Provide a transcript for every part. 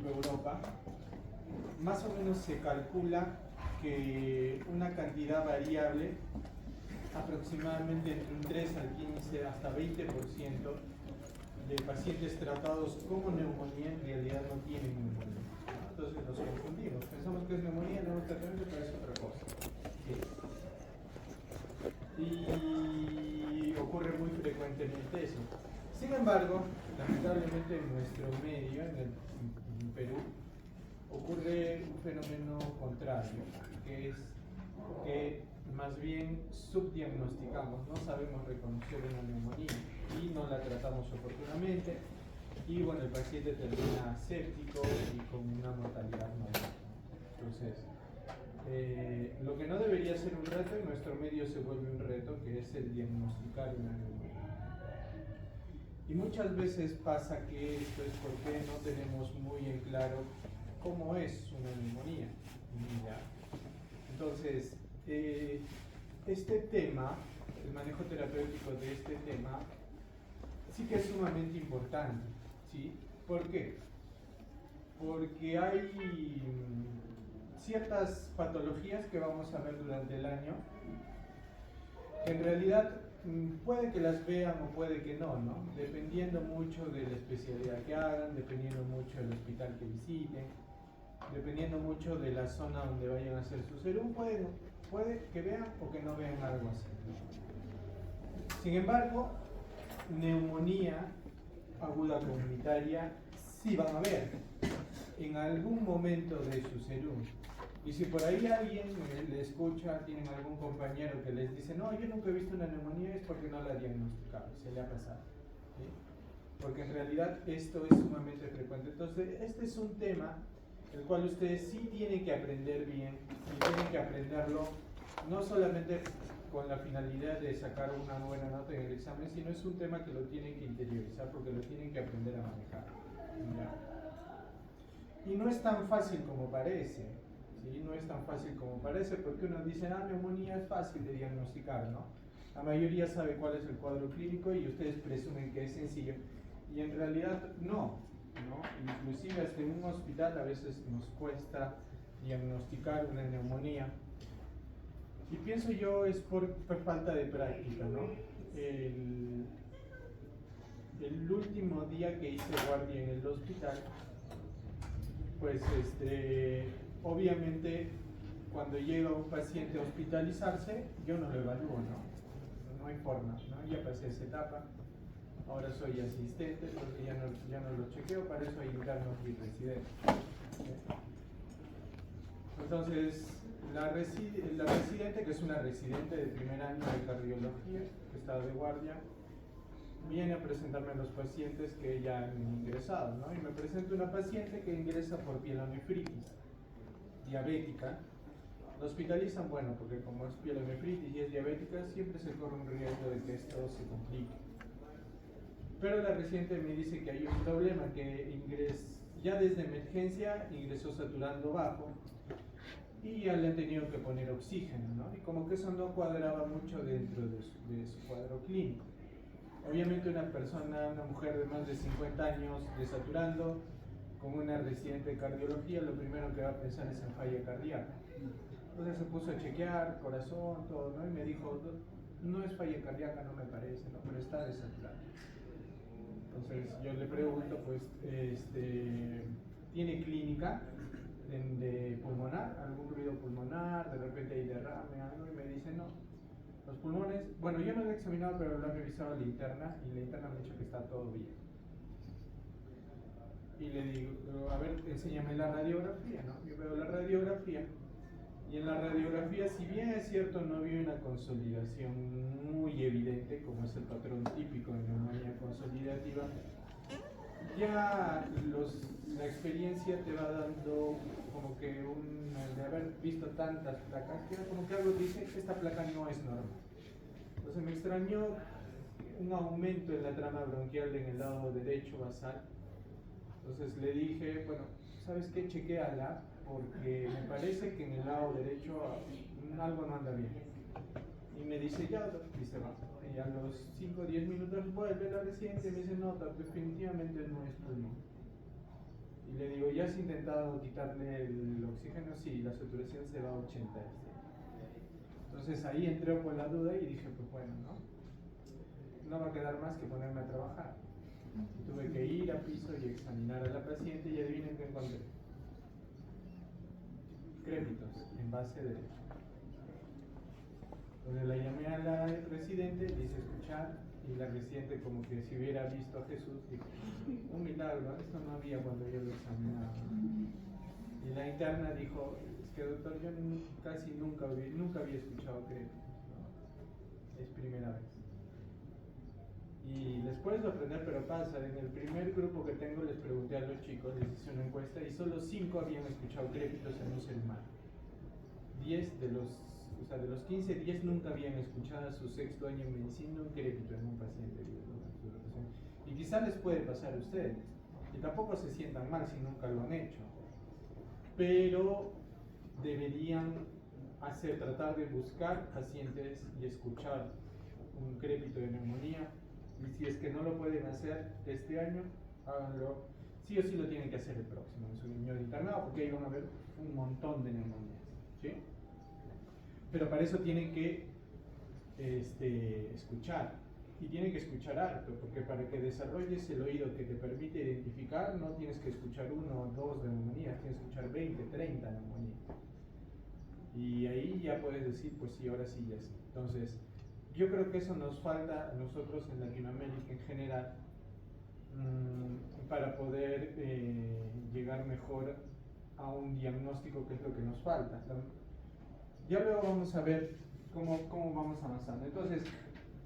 tipo Europa, más o menos se calcula que una cantidad variable, aproximadamente entre un 3 al 15 hasta 20% de pacientes tratados como neumonía en realidad no tienen neumonía. Entonces nos confundimos, pensamos que es neumonía, no es tratamiento, pero es otra cosa. Y ocurre muy frecuentemente eso. Sin embargo, lamentablemente en nuestro medio, en Perú, ocurre un fenómeno contrario, que es que más bien subdiagnosticamos, no sabemos reconocer una neumonía y no la tratamos oportunamente, y bueno, el paciente termina séptico y con una mortalidad mayor. Entonces, lo que no debería ser un reto en nuestro medio se vuelve un reto, que es el diagnosticar una neumonía. Y muchas veces pasa que esto es porque no tenemos muy en claro cómo es una neumonía. ¿Ya? Entonces, este tema, el manejo terapéutico de este tema, sí que es sumamente importante. ¿Sí? ¿Por qué? Porque hay ciertas patologías que vamos a ver durante el año que en realidad puede que las vean o puede que no, ¿no? Dependiendo mucho de la especialidad que hagan, dependiendo mucho del hospital que visiten, dependiendo mucho de la zona donde vayan a hacer su serum, puede que vean o que no vean algo así. Sin embargo, neumonía aguda comunitaria sí van a ver en algún momento de su serum. Y si por ahí alguien le escucha, tienen algún compañero que les dice, no, yo nunca he visto una neumonía, es porque no la ha diagnosticado, se le ha pasado. ¿Sí? Porque en realidad esto es sumamente frecuente. Entonces, este es un tema el cual ustedes sí tienen que aprender bien, y tienen que aprenderlo no solamente con la finalidad de sacar una buena nota en el examen, sino es un tema que lo tienen que interiorizar porque lo tienen que aprender a manejar. ¿Ya? Y no es tan fácil como parece, ¿sí? No es tan fácil como parece, porque uno dice, neumonía es fácil de diagnosticar, ¿no? La mayoría sabe cuál es el cuadro clínico y ustedes presumen que es sencillo, y en realidad no, ¿no? Inclusive hasta en un hospital a veces nos cuesta diagnosticar una neumonía. Y pienso yo es por falta de práctica, ¿no? El último día que hice guardia en el hospital, pues obviamente cuando llega un paciente a hospitalizarse, yo no lo evalúo, ¿no? No hay forma, ¿no? Ya pasé esa etapa, ahora soy asistente, porque ya no lo chequeo, para eso hay internos y residentes. Entonces, la residente, que es una residente de primer año de cardiología, que está de guardia, viene a presentarme a los pacientes que ya han ingresado, ¿no? Y me presenta una paciente que ingresa por pielonefritis diabética. La hospitalizan, bueno, porque como es pielonefritis y es diabética, siempre se corre un riesgo de que esto se complique. Pero la residente me dice que hay un problema, que ya desde emergencia ingresó saturando bajo, y ya le han tenido que poner oxígeno, ¿no? Y como que eso no cuadraba mucho dentro de su cuadro clínico. Obviamente una mujer de más de 50 años desaturando, con una residente de cardiología, lo primero que va a pensar es en falla cardíaca. Entonces se puso a chequear, corazón, todo, ¿no? Y me dijo, no es falla cardíaca, no me parece, ¿no? Pero está desaturada. Entonces yo le pregunto, pues, ¿tiene clínica de pulmonar, algún ruido pulmonar, de repente hay derrame, algo? Y me dice, no. Los pulmones, bueno, yo no lo he examinado, pero lo han revisado la interna, y la interna me ha dicho que está todo bien. Y le digo, a ver, enséñame la radiografía, ¿no? Yo veo la radiografía, y en la radiografía, si bien es cierto, no vi una consolidación muy evidente, como es el patrón típico de neumonía consolidativa, ya la experiencia te va dando como que de haber visto tantas placas, que como que algo dice, esta placa no es normal. Entonces me extrañó un aumento en la trama bronquial en el lado derecho basal. Entonces le dije, bueno, ¿sabes qué? Chequéala, porque me parece que en el lado derecho algo no anda bien. Y me dice, ya, y se va. Y a los 5 o 10 minutos vuelve la residente y me dice, no, definitivamente no es pulmón. Y le digo, ¿ya has intentado quitarle el oxígeno, sí, la saturación se va a 80. Entonces ahí entré con la duda y dije, pues bueno, no va a quedar más que ponerme a trabajar. Y tuve que ir a piso y examinar a la paciente y adivinen qué encontré. Crépitos en base derecha. Entonces la llamé a la residente, le hice escuchar y la residente como que si hubiera visto a Jesús dijo, un milagro, esto no había cuando yo lo examinaba. Y la interna dijo, es que doctor, yo casi nunca había escuchado crépitos, ¿no? Es primera vez. Y les puede sorprender, pero pasa, en el primer grupo que tengo les pregunté a los chicos, les hice una encuesta y solo 5 habían escuchado crépitos en un ser humano. 10 de los 15, 10 nunca habían escuchado a su sexto año en medicina un crépito en un paciente. Y quizá les puede pasar a ustedes. Y tampoco se sientan mal si nunca lo han hecho. Pero deberían tratar de buscar pacientes y escuchar un crépito de neumonía. Y si es que no lo pueden hacer este año, háganlo. Sí o sí lo tienen que hacer el próximo en su niño de internado, porque ahí van a ver un montón de neumonías, ¿sí? Pero para eso tienen que escuchar. Y tienen que escuchar harto, porque para que desarrolles el oído que te permite identificar, no tienes que escuchar 1 o 2 neumonías, tienes que escuchar 20, 30 neumonías. Y ahí ya puedes decir, pues sí, ahora sí, ya sí. Entonces, yo creo que eso nos falta a nosotros en Latinoamérica en general para poder llegar mejor a un diagnóstico, que es lo que nos falta. Ya luego vamos a ver cómo vamos avanzando. Entonces,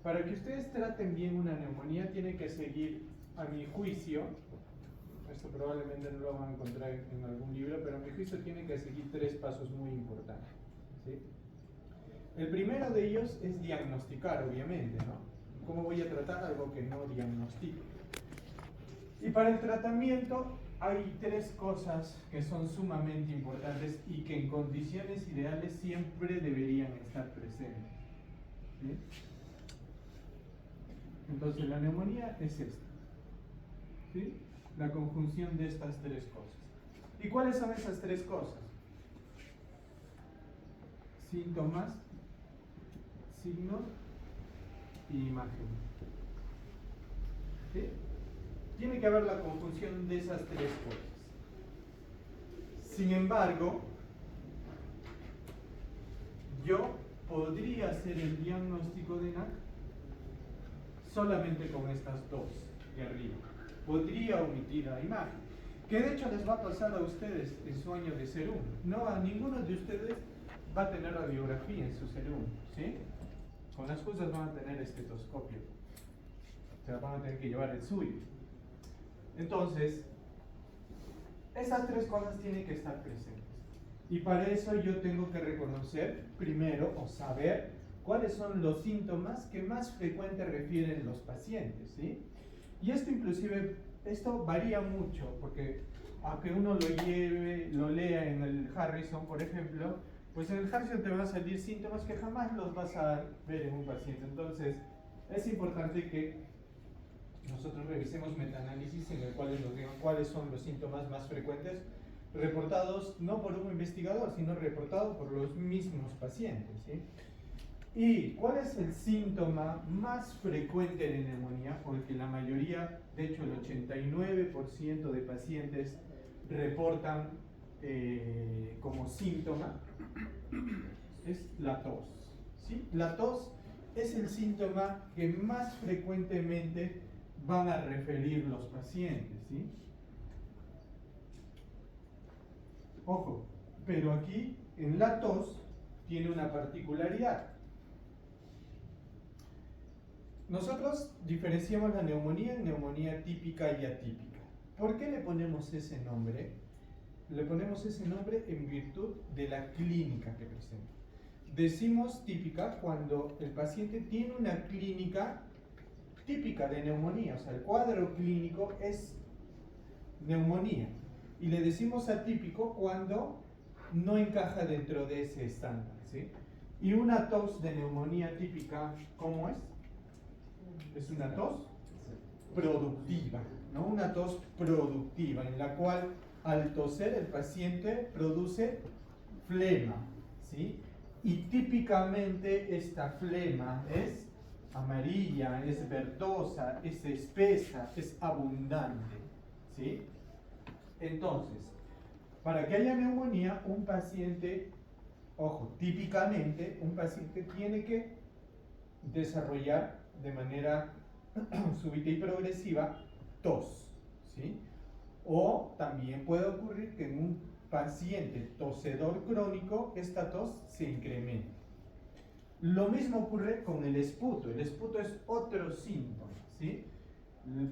para que ustedes traten bien una neumonía, tienen que seguir, a mi juicio, esto probablemente no lo van a encontrar en algún libro, pero a mi juicio tienen que seguir 3 pasos muy importantes, ¿sí? El primero de ellos es diagnosticar, obviamente, ¿no? ¿Cómo voy a tratar algo que no diagnostico? Y para el tratamiento hay 3 cosas que son sumamente importantes y que en condiciones ideales siempre deberían estar presentes, ¿sí? Entonces la neumonía es esta, ¿sí? La conjunción de estas 3 cosas. ¿Y cuáles son esas 3 cosas? Síntomas, signos y imagen. ¿Sí? Tiene que haber la conjunción de esas 3 cosas. Sin embargo, yo podría hacer el diagnóstico de NAC solamente con estas 2 de arriba. Podría omitir la imagen, que de hecho les va a pasar a ustedes en su año de ser 1. No, a ninguno de ustedes va a tener radiografía en su ser 1, ¿sí? Con las cosas van a tener estetoscopio, o sea, van a tener que llevar el suyo. Entonces, esas 3 cosas tienen que estar presentes. Y para eso yo tengo que reconocer primero o saber cuáles son los síntomas que más frecuente refieren los pacientes, ¿sí? Y esto varía mucho, porque aunque uno lo lea en el Harrison, por ejemplo, pues en el Harrison te van a salir síntomas que jamás los vas a ver en un paciente. Entonces, es importante que nosotros revisemos metaanálisis en el cual nos digan cuáles son los síntomas más frecuentes reportados no por un investigador, sino reportados por los mismos pacientes, ¿sí? ¿Y cuál es el síntoma más frecuente de neumonía? Porque la mayoría, de hecho el 89% de pacientes reportan como síntoma, es la tos, ¿sí? La tos es el síntoma que más frecuentemente van a referir los pacientes, ¿sí? Ojo, pero aquí en la tos tiene una particularidad. Nosotros diferenciamos la neumonía en neumonía típica y atípica. ¿Por qué le ponemos ese nombre? Le ponemos ese nombre en virtud de la clínica que presenta. Decimos típica cuando el paciente tiene una clínica típica de neumonía, o sea, el cuadro clínico es neumonía. Y le decimos atípico cuando no encaja dentro de ese estándar, ¿sí? Y una tos de neumonía típica, ¿cómo es? Es una tos productiva, ¿no? Una tos productiva en la cual al toser el paciente produce flema, ¿sí? Y típicamente esta flema es amarilla, es verdosa, es espesa, es abundante, ¿sí? Entonces, para que haya neumonía, un paciente, ojo, típicamente un paciente tiene que desarrollar de manera súbita y progresiva tos, ¿sí? O también puede ocurrir que en un paciente tosedor crónico esta tos se incremente. Lo mismo ocurre con el esputo. El esputo es otro síntoma, ¿sí?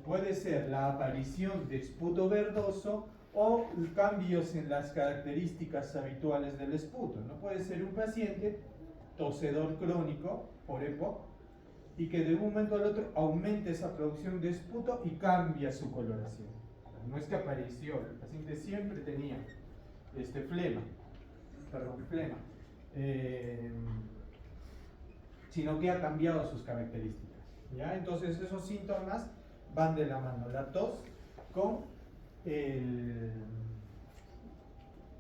Puede ser la aparición de esputo verdoso o cambios en las características habituales del esputo. No puede ser un paciente tosedor crónico por EPOC y que de un momento al otro aumente esa producción de esputo y cambia su coloración. No es que apareció, el paciente siempre tenía flema, sino que ha cambiado sus características, ¿ya? Entonces esos síntomas van de la mano, la tos con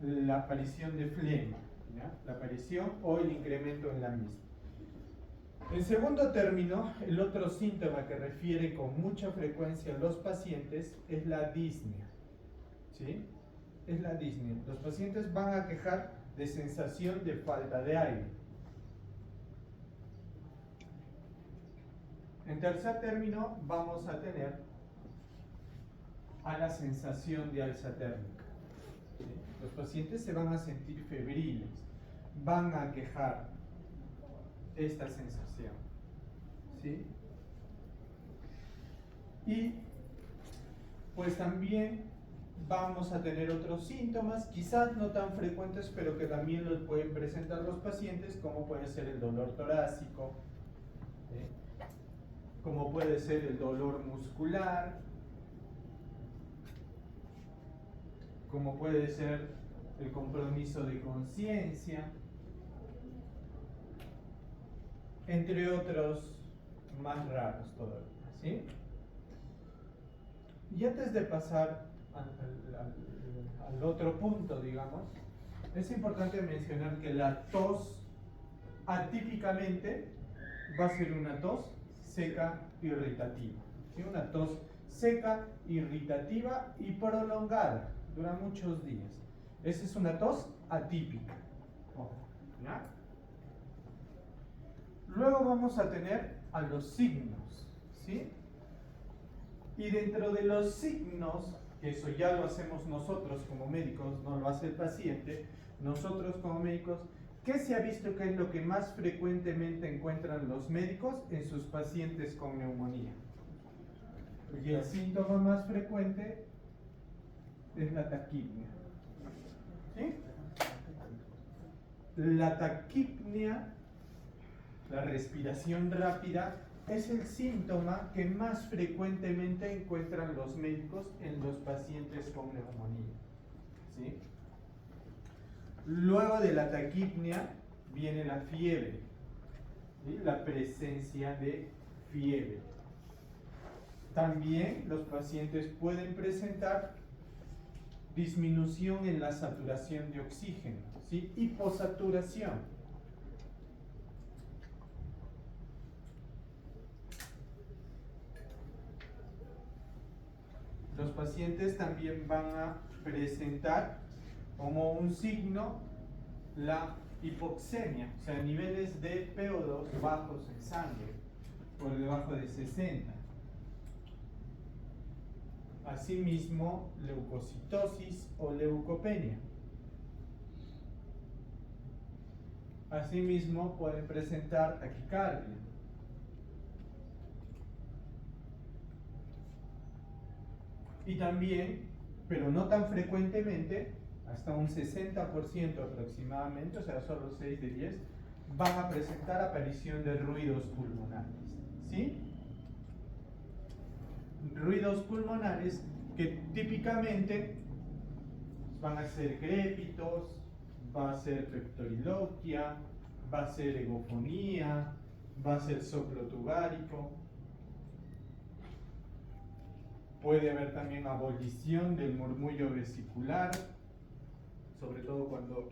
la aparición de flema, ¿ya? La aparición o el incremento en la misma. En segundo término, el otro síntoma que refiere con mucha frecuencia a los pacientes es la disnea, ¿sí? Es la disnea. Los pacientes van a quejar de sensación de falta de aire. En tercer término, vamos a tener a la sensación de alza térmica, ¿sí? Los pacientes se van a sentir febriles, van a quejar esta sensación, ¿sí? Y pues también vamos a tener otros síntomas, quizás no tan frecuentes, pero que también los pueden presentar los pacientes, como puede ser el dolor torácico, ¿sí? Como puede ser el dolor muscular, como puede ser el compromiso de conciencia, entre otros más raros todavía, ¿sí? Y antes de pasar al otro punto, digamos, es importante mencionar que la tos atípicamente va a ser una tos seca irritativa, ¿sí? Una tos seca, irritativa y prolongada, dura muchos días. Esa es una tos atípica, ¿ya? Luego vamos a tener a los signos, ¿sí? Y dentro de los signos, que eso ya lo hacemos nosotros como médicos, no lo hace el paciente, nosotros como médicos, ¿qué se ha visto que es lo que más frecuentemente encuentran los médicos en sus pacientes con neumonía? Y el síntoma más frecuente es la taquipnea, ¿sí? La taquipnea, la respiración rápida, es el síntoma que más frecuentemente encuentran los médicos en los pacientes con neumonía, ¿sí? Luego de la taquipnea viene la fiebre, ¿sí? La presencia de fiebre. También los pacientes pueden presentar disminución en la saturación de oxígeno, ¿sí? Hiposaturación. Los pacientes también van a presentar como un signo la hipoxemia, o sea, niveles de PO2 bajos en sangre, por debajo de 60. Asimismo, leucocitosis o leucopenia. Asimismo, pueden presentar taquicardia. Y también, pero no tan frecuentemente, hasta un 60% aproximadamente, o sea, solo 6 de 10, van a presentar aparición de ruidos pulmonares, ¿sí? Ruidos pulmonares que típicamente van a ser crépitos, va a ser peptoriloquia, va a ser egofonía, va a ser soplo tubárico. Puede haber también abolición del murmullo vesicular, sobre todo cuando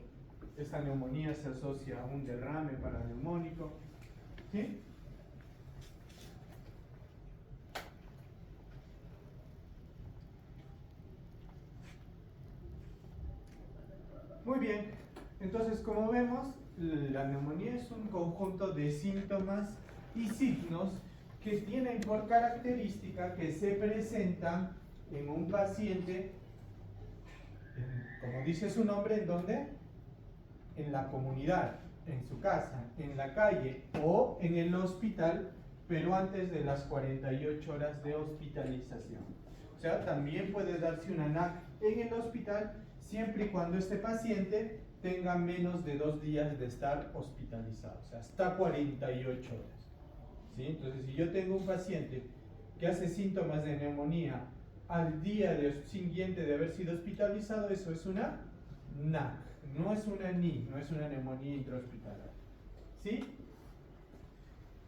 esta neumonía se asocia a un derrame paraneumónico. ¿Sí? Muy bien, entonces como vemos, la neumonía es un conjunto de síntomas y signos que tienen por característica que se presentan en un paciente, como dice su nombre, ¿en dónde? En la comunidad, en su casa, en la calle o en el hospital, pero antes de las 48 horas de hospitalización. O sea, también puede darse una NAC en el hospital siempre y cuando este paciente tenga menos de 2 días de estar hospitalizado, o sea, hasta 48 horas. ¿Sí? Entonces, si yo tengo un paciente que hace síntomas de neumonía al día siguiente de haber sido hospitalizado, eso es una NAC, no es una NI, no es una neumonía intrahospitalaria. ¿Sí?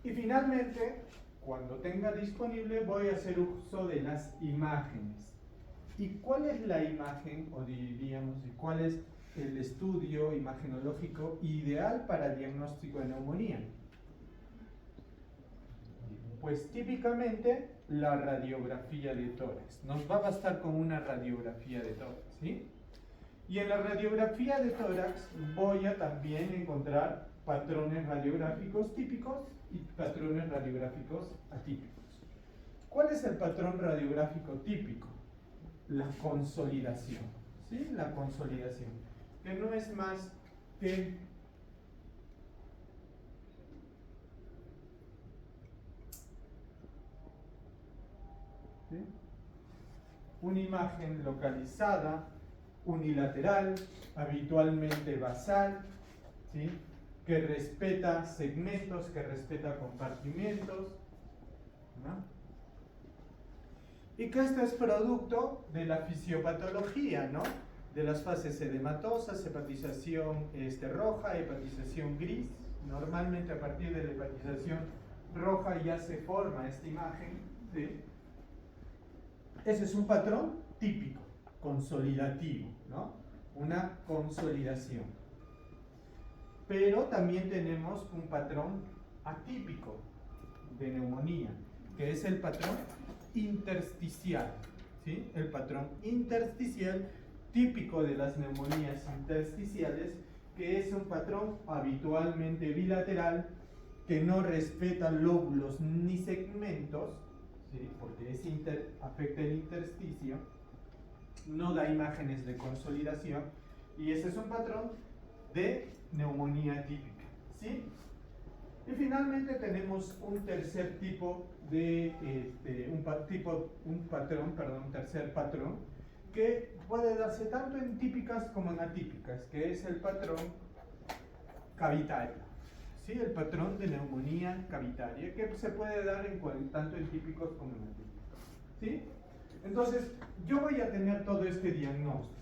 Y finalmente, cuando tenga disponible, voy a hacer uso de las imágenes. ¿Y cuál es la imagen, o diríamos, cuál es el estudio imagenológico ideal para el diagnóstico de neumonía? Pues típicamente la radiografía de tórax. Nos va a bastar con una radiografía de tórax, ¿sí? Y en la radiografía de tórax voy a también encontrar patrones radiográficos típicos y patrones radiográficos atípicos. ¿Cuál es el patrón radiográfico típico? La consolidación, ¿sí? La consolidación, que no es más que una imagen localizada, unilateral, habitualmente basal, ¿sí? Que respeta segmentos, que respeta compartimentos, ¿no? Y que esto es producto de la fisiopatología, ¿no? De las fases edematosas, hepatización roja, hepatización gris. Normalmente a partir de la hepatización roja ya se forma esta imagen, ¿sí? Ese es un patrón típico, consolidativo, ¿no? Una consolidación. Pero también tenemos un patrón atípico de neumonía, que es el patrón intersticial, ¿sí? El patrón intersticial típico de las neumonías intersticiales, que es un patrón habitualmente bilateral, que no respeta lóbulos ni segmentos, ¿sí? Porque afecta el intersticio, no da imágenes de consolidación, y ese es un patrón de neumonía típica, ¿sí? Y finalmente tenemos un tercer tipo de, tercer patrón, que puede darse tanto en típicas como en atípicas, que es el patrón cavitario, ¿sí? El patrón de neumonía cavitaria, que se puede dar tanto en típicos como en atípicos, ¿sí? Entonces, yo voy a tener todo este diagnóstico.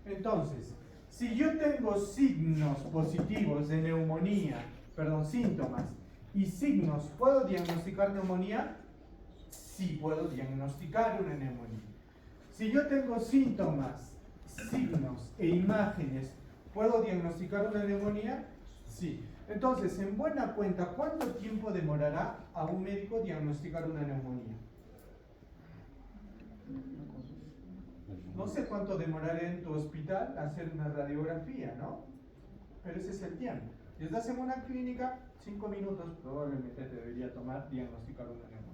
Entonces, si yo tengo signos positivos de neumonía, síntomas y signos, ¿puedo diagnosticar neumonía? Sí, puedo diagnosticar una neumonía. Si yo tengo síntomas, signos e imágenes, ¿puedo diagnosticar una neumonía? Sí. Entonces, en buena cuenta, ¿cuánto tiempo demorará a un médico diagnosticar una neumonía? No sé cuánto demorará en tu hospital hacer una radiografía, ¿no? Pero ese es el tiempo. Si estás en una clínica, 5 minutos probablemente te debería tomar diagnosticar una neumonía.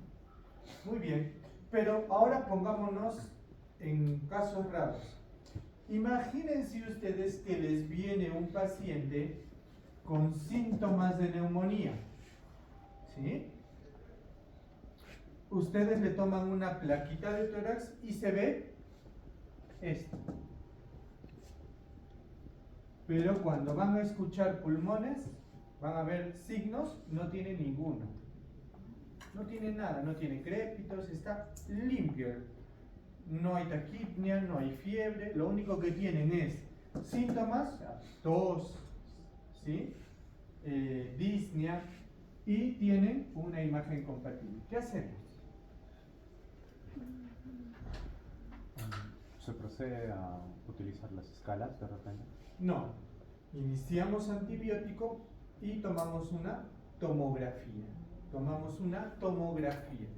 Muy bien, pero ahora pongámonos en casos raros. Imagínense ustedes que les viene un paciente con síntomas de neumonía, ¿sí? Ustedes le toman una plaquita de tórax y se ve esto. Pero cuando van a escuchar pulmones, van a ver signos, no tiene ninguno. No tiene nada, no tiene crépitos, está limpio. No hay taquipnia, no hay fiebre, lo único que tienen es síntomas, tos, ¿sí? Disnea, y tienen una imagen compatible. ¿Qué hacemos? ¿Se procede a utilizar las escalas de repente? No. Iniciamos antibiótico y tomamos una tomografía. Tomamos una tomografía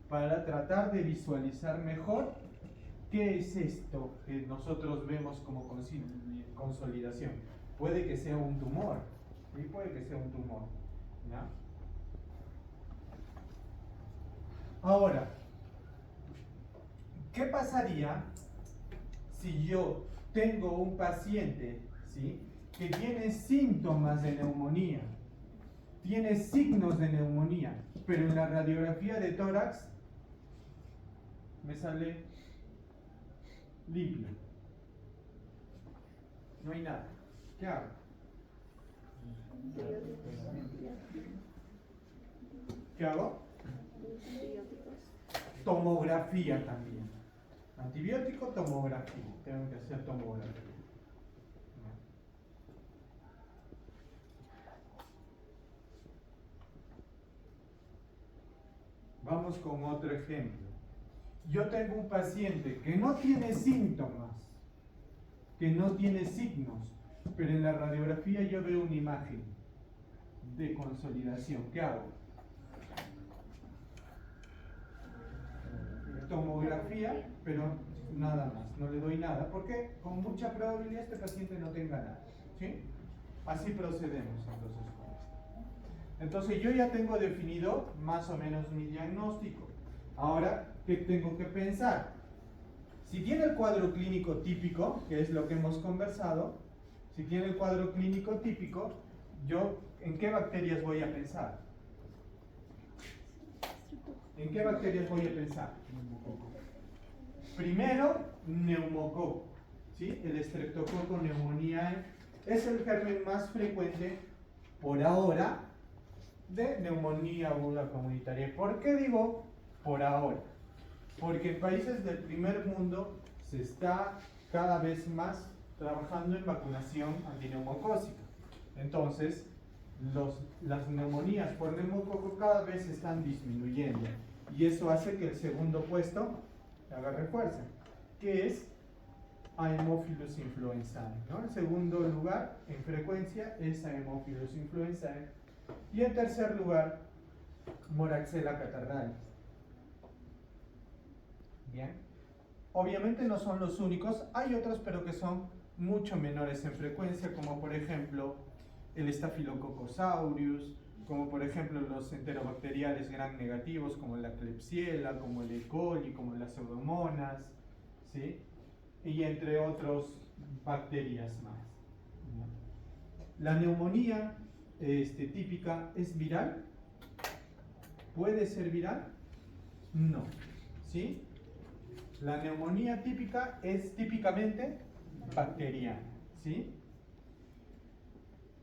para tratar de visualizar mejor qué es esto que nosotros vemos como consolidación. Puede que sea un tumor, ¿sí? Puede que sea un tumor, ¿ya? Ahora, ¿qué pasaría si yo tengo un paciente, ¿sí?, que tiene síntomas de neumonía, tiene signos de neumonía, pero en la radiografía de tórax me sale limpio? No hay nada. ¿Qué hago? ¿Qué hago? Tomografía también. Antibiótico, tomografía. Tengo que hacer tomografía. Vamos con otro ejemplo. Yo tengo un paciente que no tiene síntomas, que no tiene signos, pero en la radiografía yo veo una imagen de consolidación. ¿Qué hago? Tomografía, pero nada más, no le doy nada, porque con mucha probabilidad este paciente no tenga nada, ¿sí? Así procedemos entonces con esto. Entonces yo ya tengo definido más o menos mi diagnóstico. Ahora, ¿qué tengo que pensar? Si tiene el cuadro clínico típico, que es lo que hemos conversado, si tiene el cuadro clínico típico, yo ¿en qué bacterias voy a pensar? ¿En qué bacterias voy a pensar? Primero, neumococo, ¿sí? El Streptococcus pneumoniae es el germen más frecuente por ahora de neumonía aguda comunitaria. ¿Por qué digo por ahora? Porque en países del primer mundo se está cada vez más trabajando en vacunación antineumocócica. Entonces, las neumonías por neumococo cada vez están disminuyendo. Y eso hace que el segundo puesto agarre fuerza, que es Haemophilus influenzae, ¿no? El segundo lugar en frecuencia es Haemophilus influenzae. Y en tercer lugar, Moraxella catarrhalis. Bien. Obviamente no son los únicos, hay otros pero que son mucho menores en frecuencia, como por ejemplo el Staphylococcus aureus, como por ejemplo los enterobacteriales gram negativos, como la Klebsiella, como el E. coli, como las pseudomonas, ¿sí? Y entre otras bacterias más. La neumonía típica es viral. ¿Puede ser viral? No, ¿sí? La neumonía típica es típicamente bacteriana, ¿sí?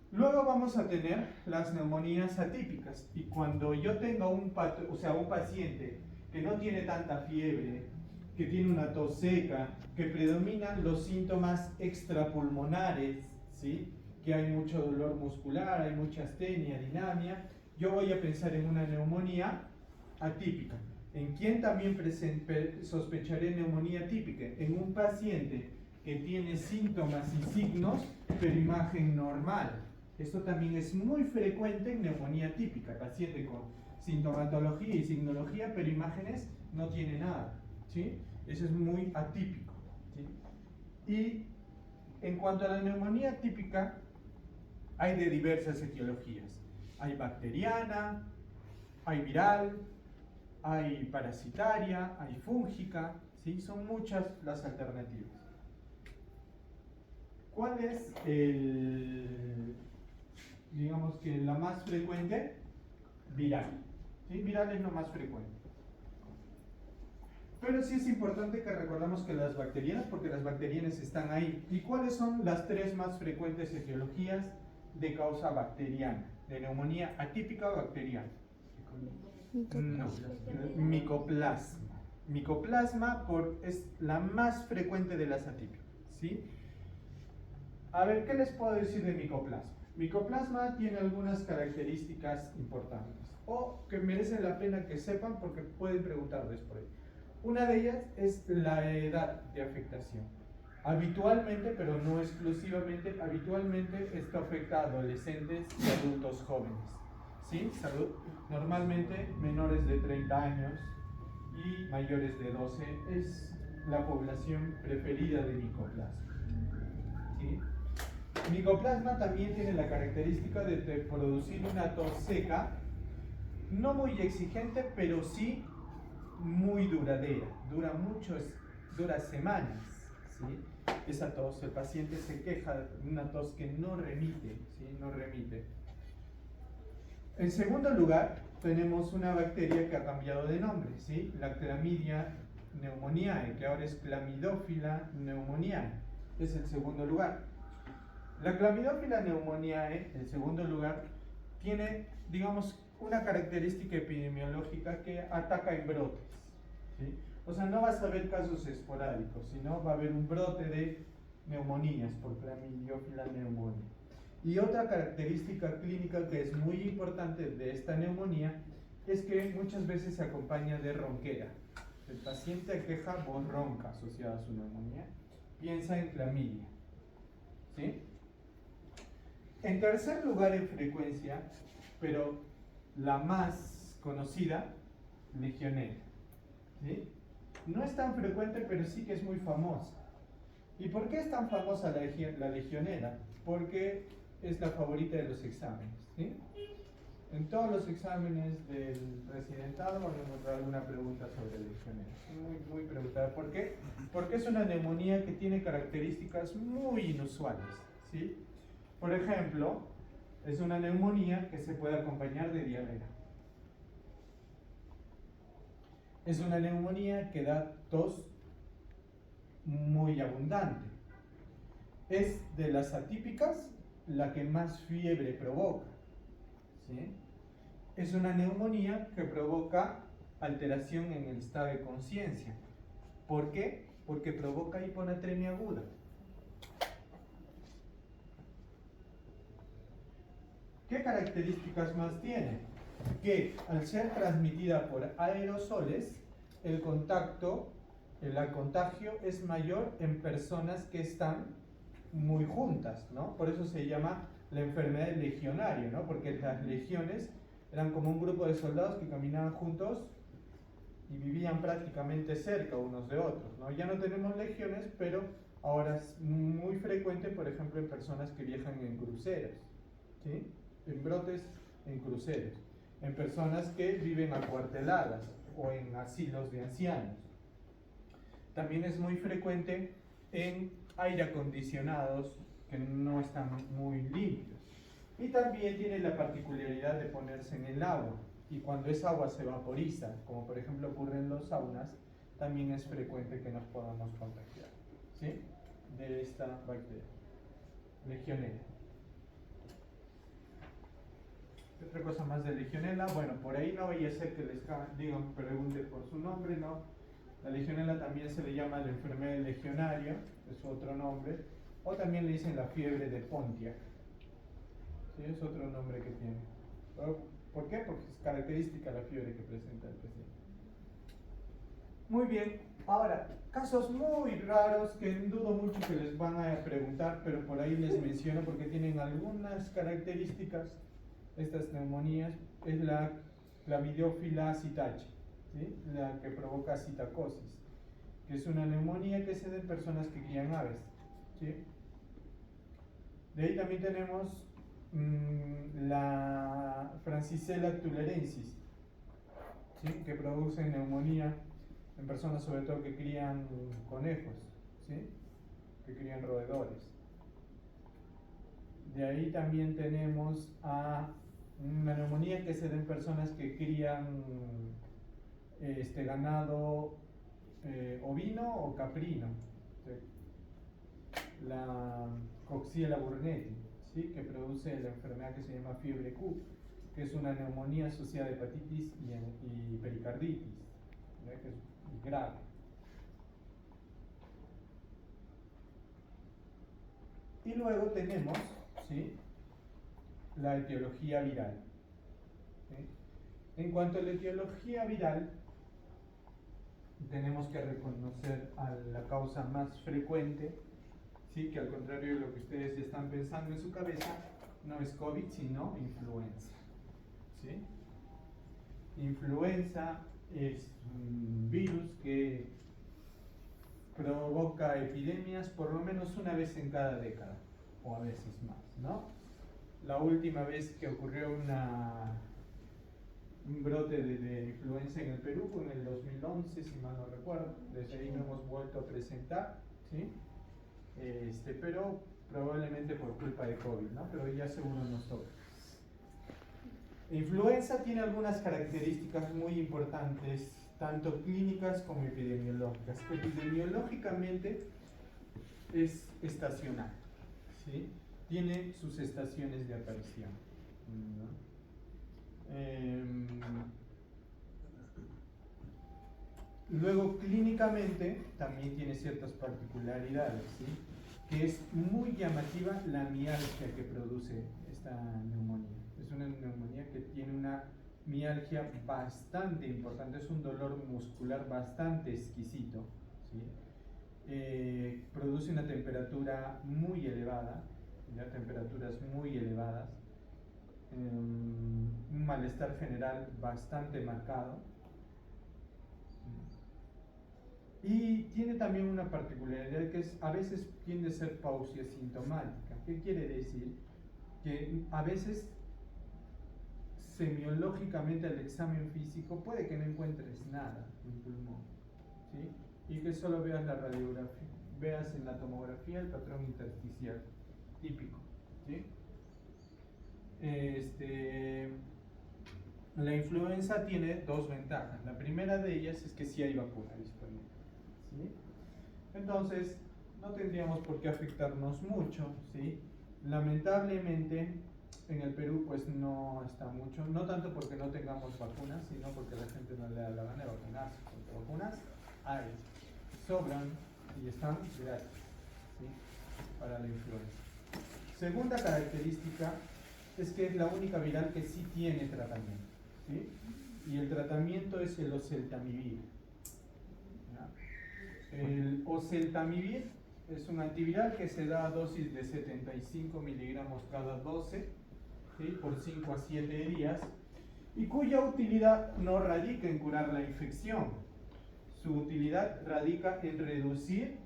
Luego vamos a tener las neumonías atípicas, y cuando yo tenga un paciente que no tiene tanta fiebre, que tiene una tos seca, que predominan los síntomas extrapulmonares, ¿sí?, que hay mucho dolor muscular, hay mucha astenia, dinamia, yo voy a pensar en una neumonía atípica. ¿En quién también sospecharé neumonía típica? En un paciente que tiene síntomas y signos, pero imagen normal. Esto también es muy frecuente en neumonía típica, paciente con sintomatología y signología, pero imágenes no tiene nada, ¿sí? Eso es muy atípico, ¿sí? Y en cuanto a la neumonía típica, hay de diversas etiologías. Hay bacteriana, hay viral, hay parasitaria, hay fúngica, ¿sí? Son muchas las alternativas. ¿Cuál es digamos que la más frecuente? Viral, ¿sí? Viral es lo más frecuente. Pero sí es importante que recordemos que las bacterianas, porque las bacterianas están ahí. ¿Y cuáles son las tres más frecuentes etiologías de causa bacteriana? De neumonía atípica o bacteriana. No, micoplasma. Micoplasma es la más frecuente de las atípicas, ¿sí? A ver, ¿qué les puedo decir de micoplasma? Micoplasma tiene algunas características importantes, o que merecen la pena que sepan porque pueden preguntar después. Una de ellas es la edad de afectación. Habitualmente, pero no exclusivamente, habitualmente esto afecta a adolescentes y adultos jóvenes. ¿Sí? Salud. Normalmente menores de 30 años y mayores de 12 es la población preferida de micoplasma. ¿Sí? Micoplasma también tiene la característica de producir una tos seca, no muy exigente, pero sí muy duradera, dura semanas, ¿sí? Esa tos, el paciente se queja de una tos que no remite, ¿sí? No remite. En segundo lugar, tenemos una bacteria que ha cambiado de nombre, ¿sí? La Clamidia pneumoniae, que ahora es Clamidófila pneumoniae, es el segundo lugar. La Clamidófila pneumoniae, en segundo lugar, tiene, digamos, una característica epidemiológica que ataca en brotes, ¿sí? O sea, no vas a ver casos esporádicos, sino va a haber un brote de neumonías por Clamidófila pneumoniae. Y otra característica clínica que es muy importante de esta neumonía es que muchas veces se acompaña de ronquera. El paciente queja voz ronca asociada a su neumonía, piensa en clamidia, ¿sí? En tercer lugar en frecuencia, pero la más conocida, legionela, ¿sí? No es tan frecuente, pero sí que es muy famosa. ¿Y por qué es tan famosa la legionela? Porque es la favorita de los exámenes, ¿sí? En todos los exámenes del residentado van a encontrar alguna pregunta sobre legionela. Muy preguntada. ¿Por qué? Porque es una neumonía que tiene características muy inusuales, ¿sí? Por ejemplo, es una neumonía que se puede acompañar de diarrea. Es una neumonía que da tos muy abundante. Es de las atípicas la que más fiebre provoca, ¿sí? Es una neumonía que provoca alteración en el estado de conciencia. ¿Por qué? Porque provoca hiponatremia aguda. ¿Qué características más tiene? Que al ser transmitida por aerosoles, el contagio es mayor en personas que están muy juntas, ¿no? Por eso se llama la enfermedad del legionario, ¿no? Porque las legiones eran como un grupo de soldados que caminaban juntos y vivían prácticamente cerca unos de otros, ¿no? Ya no tenemos legiones, pero ahora es muy frecuente, por ejemplo, en personas que viajan en cruceros, ¿sí? En brotes en cruceros, en personas que viven acuarteladas o en asilos de ancianos. También es muy frecuente en aire acondicionados que no están muy limpios. Y también tiene la particularidad de ponerse en el agua. Y cuando esa agua se vaporiza, como por ejemplo ocurre en los saunas, también es frecuente que nos podamos contagiar, ¿sí? De esta bacteria, legionela. Otra cosa más de legionela, bueno, por ahí no vaya a ser que les digan, pregunten por su nombre, ¿no? La legionela también se le llama la enfermedad del legionario, es otro nombre, o también le dicen la fiebre de Pontiac, ¿sí? Es otro nombre que tiene. ¿Por qué? Porque es característica la fiebre que presenta el paciente. Muy bien, ahora, casos muy raros que dudo mucho que les van a preguntar, pero por ahí les menciono porque tienen algunas características. Estas neumonías es la Clamidófila citachi, ¿sí? La que provoca citacosis, que es una neumonía que se da en personas que crían aves, ¿sí? De ahí también tenemos la Francisella tularensis, ¿sí? Que produce neumonía en personas sobre todo que crían conejos, ¿sí? Que crían roedores. De ahí también tenemos a una neumonía que se da en personas que crían ganado ovino o caprino, la Coxiella burnetii, ¿sí? Que produce la enfermedad que se llama fiebre Q, que es una neumonía asociada a hepatitis y pericarditis, ¿sí? Que es grave. Y luego tenemos, ¿sí?, la etiología viral, ¿sí? En cuanto a la etiología viral, tenemos que reconocer a la causa más frecuente, ¿sí? Que al contrario de lo que ustedes están pensando en su cabeza, no es COVID, sino influenza. ¿Sí? Influenza es un virus que provoca epidemias por lo menos una vez en cada década, o a veces más, ¿no? La última vez que ocurrió un brote de influenza en el Perú fue en el 2011, si mal no recuerdo. Desde ahí no hemos vuelto a presentar, ¿sí? Pero probablemente por culpa de COVID, ¿no? Pero ya seguro nos toca. Influenza tiene algunas características muy importantes, tanto clínicas como epidemiológicas. Epidemiológicamente es estacional, ¿sí? Tiene sus estaciones de aparición, ¿no? Luego, clínicamente también tiene ciertas particularidades, ¿sí? Que es muy llamativa la mialgia que produce esta neumonía. Es una neumonía que tiene una mialgia bastante importante, es un dolor muscular bastante exquisito, ¿sí? Produce una temperatura muy elevada, ¿ya? Temperaturas muy elevadas, un malestar general bastante marcado, y tiene también una particularidad que es a veces tiende a ser pausia sintomática. ¿Qué quiere decir? Que a veces semiológicamente al examen físico puede que no encuentres nada en pulmón, ¿sí? Y que solo veas la radiografía, veas en la tomografía el patrón intersticial típico, ¿sí? La influenza tiene dos ventajas. La primera de ellas es que sí hay vacuna disponible, ¿sí? Entonces no tendríamos por qué afectarnos mucho, ¿sí? Lamentablemente en el Perú pues no está mucho, no tanto porque no tengamos vacunas, sino porque la gente no le da la gana de vacunarse, porque vacunas hay, sobran y están gratis, ¿sí? Para la influenza. Segunda característica es que es la única viral que sí tiene tratamiento, ¿sí? Y el tratamiento es el oseltamivir. El oseltamivir es un antiviral que se da a dosis de 75 miligramos cada 12, ¿sí? Por 5 a 7 días, y cuya utilidad no radica en curar la infección. Su utilidad radica en reducir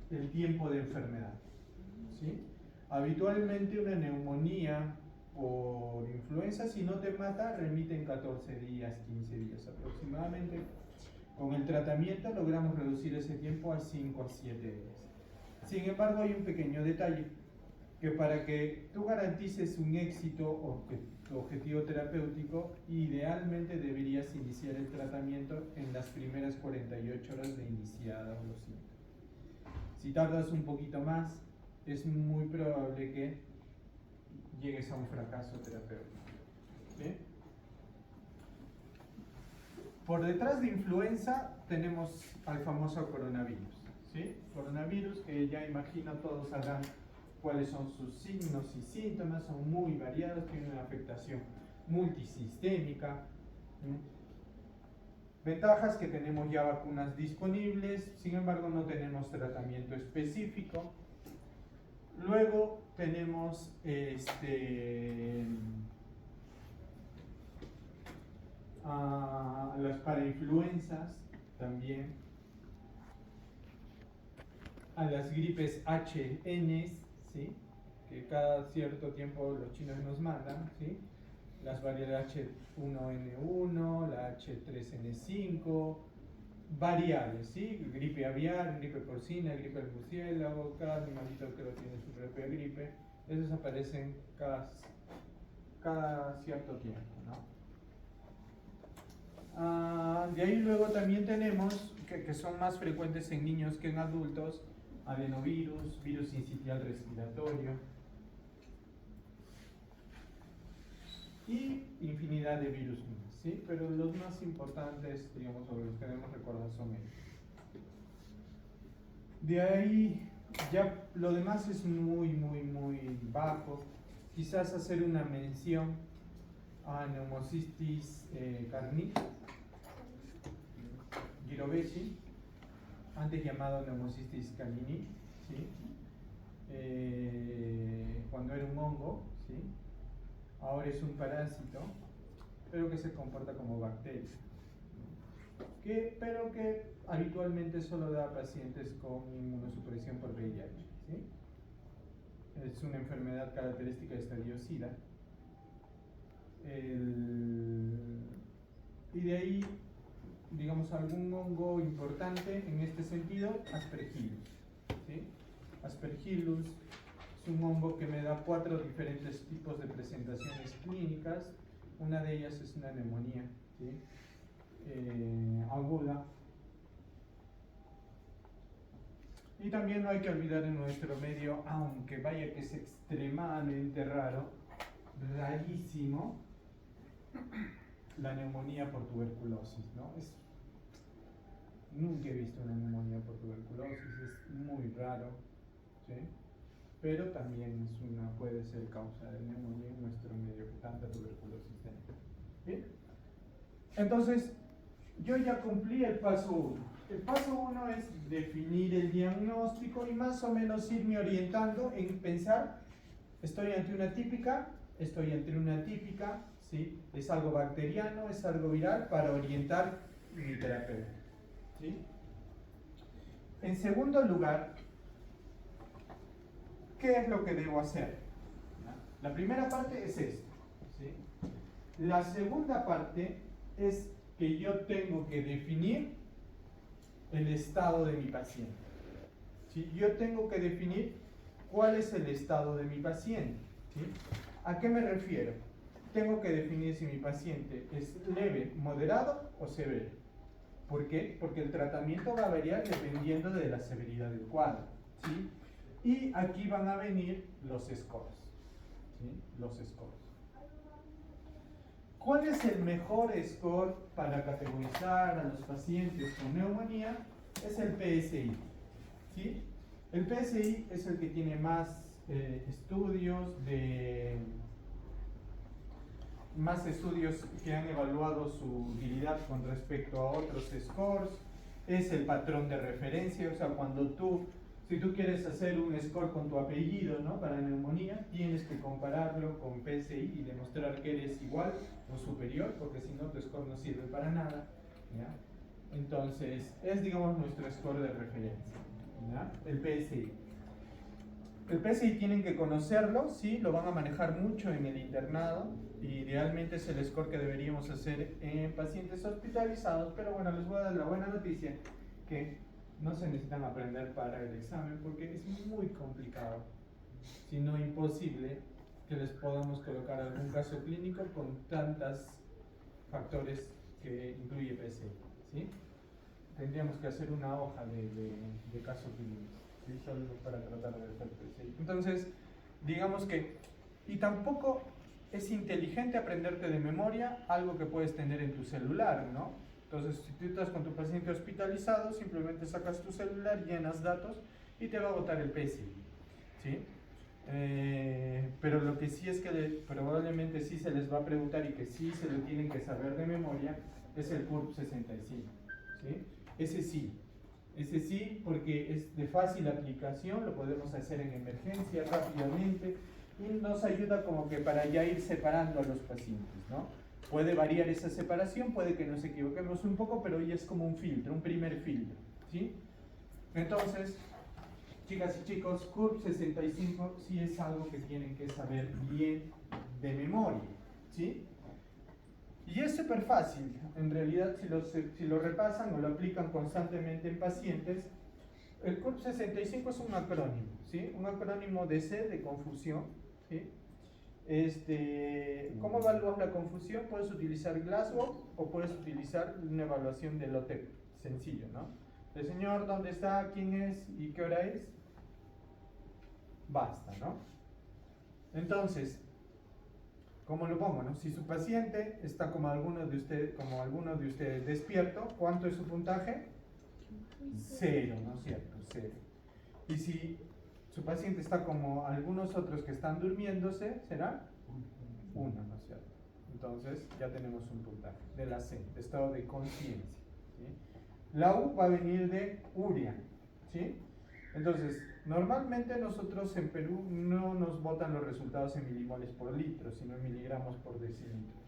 el tiempo de enfermedad, ¿sí? Habitualmente una neumonía por influenza, si no te mata, remite en 14 días, 15 días aproximadamente. Con el tratamiento logramos reducir ese tiempo a 5 a 7 días. Sin embargo, hay un pequeño detalle, que para que tú garantices un éxito o que tu objetivo terapéutico, idealmente deberías iniciar el tratamiento en las primeras 48 horas de iniciados los síntomas. Si tardas un poquito más, es muy probable que llegues a un fracaso terapéutico, ¿sí? Por detrás de influenza tenemos al famoso coronavirus, ¿sí? Coronavirus que ya imagino todos sabrán cuáles son sus signos y síntomas, son muy variados, tienen una afectación multisistémica, ¿sí? Ventajas que tenemos ya vacunas disponibles, sin embargo no tenemos tratamiento específico. Luego tenemos las parainfluenzas también, a las gripes HN, ¿sí? Que cada cierto tiempo los chinos nos mandan, ¿sí? Las variedades H1N1, la H3N5, variables, ¿sí? Gripe aviar, gripe porcina, gripe del murciélago, cada animalito que lo tiene su propia gripe, esos aparecen cada cierto tiempo, ¿no? De ahí luego también tenemos, que son más frecuentes en niños que en adultos, adenovirus, virus sincitial respiratorio y infinidad de virus más, ¿sí? Pero los más importantes, digamos, sobre los que debemos recordar son ellos. De ahí ya lo demás es muy bajo. Quizás hacer una mención a neumocistis carni, Girovesi, antes llamado Pneumocystis caninii, ¿sí? Cuando era un hongo, ¿sí? Ahora es un parásito, pero que se comporta como bacteria, pero que habitualmente solo da a pacientes con inmunosupresión por VIH, ¿sí? Es una enfermedad característica de estadio SIDA. Y de ahí, digamos, algún hongo importante en este sentido, Aspergillus, ¿sí? Aspergillus es un hongo que me da 4 diferentes tipos de presentaciones clínicas. Una de ellas es una neumonía, ¿sí? Aguda. Y también no hay que olvidar en nuestro medio, aunque vaya que es extremadamente raro, rarísimo, la neumonía por tuberculosis, ¿no? Nunca he visto una neumonía por tuberculosis, es muy raro, ¿sí? Pero también puede ser causa de neumonía en nuestro medio que tanta tuberculosis tenemos. ¿Bien? Entonces, yo ya cumplí el paso 1. El paso 1 es definir el diagnóstico y más o menos irme orientando en pensar, estoy ante una típica, estoy ante una típica, ¿sí? Es algo bacteriano, es algo viral, para orientar mi terapeuta, ¿sí? En segundo lugar, ¿qué es lo que debo hacer? La primera parte es esto, ¿sí? La segunda parte es que yo tengo que definir el estado de mi paciente, ¿sí? Yo tengo que definir cuál es el estado de mi paciente, ¿sí? ¿A qué me refiero? Tengo que definir si mi paciente es leve, moderado o severo. ¿Por qué? Porque el tratamiento va a variar dependiendo de la severidad del cuadro, ¿sí? Y aquí van a venir los scores, ¿sí? Los scores. ¿Cuál es el mejor score para categorizar a los pacientes con neumonía? Es el PSI, ¿sí? El PSI es el que tiene más estudios que han evaluado su utilidad con respecto a otros scores. Es el patrón de referencia, o sea, si tú quieres hacer un score con tu apellido, ¿no? Para neumonía, tienes que compararlo con PSI y demostrar que eres igual o superior, porque si no, tu score no sirve para nada, ¿ya? Entonces, es, digamos, nuestro score de referencia, ¿ya? El PSI. El PSI tienen que conocerlo, ¿sí? Lo van a manejar mucho en el internado, y idealmente es el score que deberíamos hacer en pacientes hospitalizados, pero bueno, les voy a dar la buena noticia, que no se necesitan aprender para el examen porque es muy complicado, si no imposible, que les podamos colocar algún caso clínico con tantos factores que incluye PSI, ¿sí? Tendríamos que hacer una hoja de caso clínico, ¿sí? Solo para tratar de hacer PSI. Entonces, digamos que, y tampoco es inteligente aprenderte de memoria algo que puedes tener en tu celular, ¿no? Entonces, si tú estás con tu paciente hospitalizado, simplemente sacas tu celular, llenas datos y te va a botar el PSI, ¿sí? Pero lo que sí es que probablemente sí se les va a preguntar y que sí se lo tienen que saber de memoria es el CURP 65, ¿sí? Ese sí, porque es de fácil aplicación, lo podemos hacer en emergencia rápidamente y nos ayuda como que para ya ir separando a los pacientes, ¿no? Puede variar esa separación, puede que nos equivoquemos un poco, pero ya es como un filtro, un primer filtro, ¿sí? Entonces, chicas y chicos, CURP 65 sí es algo que tienen que saber bien de memoria, ¿sí? Y es súper fácil, en realidad, si lo repasan o lo aplican constantemente en pacientes. El CURP 65 es un acrónimo, ¿sí? Un acrónimo de C, de confusión, ¿sí? ¿Cómo evalúas la confusión? Puedes utilizar Glasgow o puedes utilizar una evaluación de LOTEP, sencillo, ¿no? El señor, ¿dónde está? ¿Quién es? ¿Y qué hora es? Basta, ¿no? Entonces, ¿cómo lo pongo, no? Si su paciente está como alguno de ustedes despierto, ¿cuánto es su puntaje? 0, ¿no es cierto? 0. Y si su paciente está como algunos otros que están durmiéndose, ¿será? 1, ¿no es cierto? Entonces ya tenemos un puntaje de la C, de estado de conciencia, ¿sí? La U va a venir de urea, ¿sí? Entonces, normalmente nosotros en Perú no nos botan los resultados en milimoles por litro, sino en miligramos por decilitro.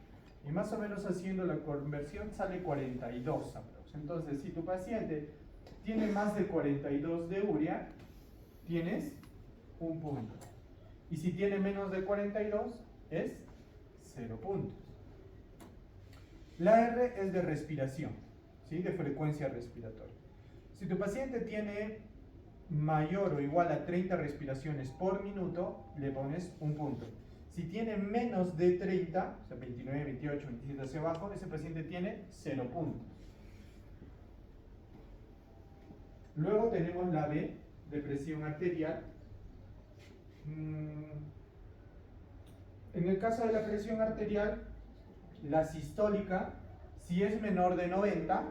Y más o menos haciendo la conversión sale 42 aprox. Entonces, si tu paciente tiene más de 42 de urea, tienes un punto. Y si tiene menos de 42, es 0 puntos. La R es de respiración, ¿sí? De frecuencia respiratoria. Si tu paciente tiene mayor o igual a 30 respiraciones por minuto, le pones un punto. Si tiene menos de 30, o sea, 29, 28, 27 hacia abajo, ese paciente tiene 0 puntos. Luego tenemos la B, de presión arterial. En el caso de la presión arterial, la sistólica, si es menor de 90,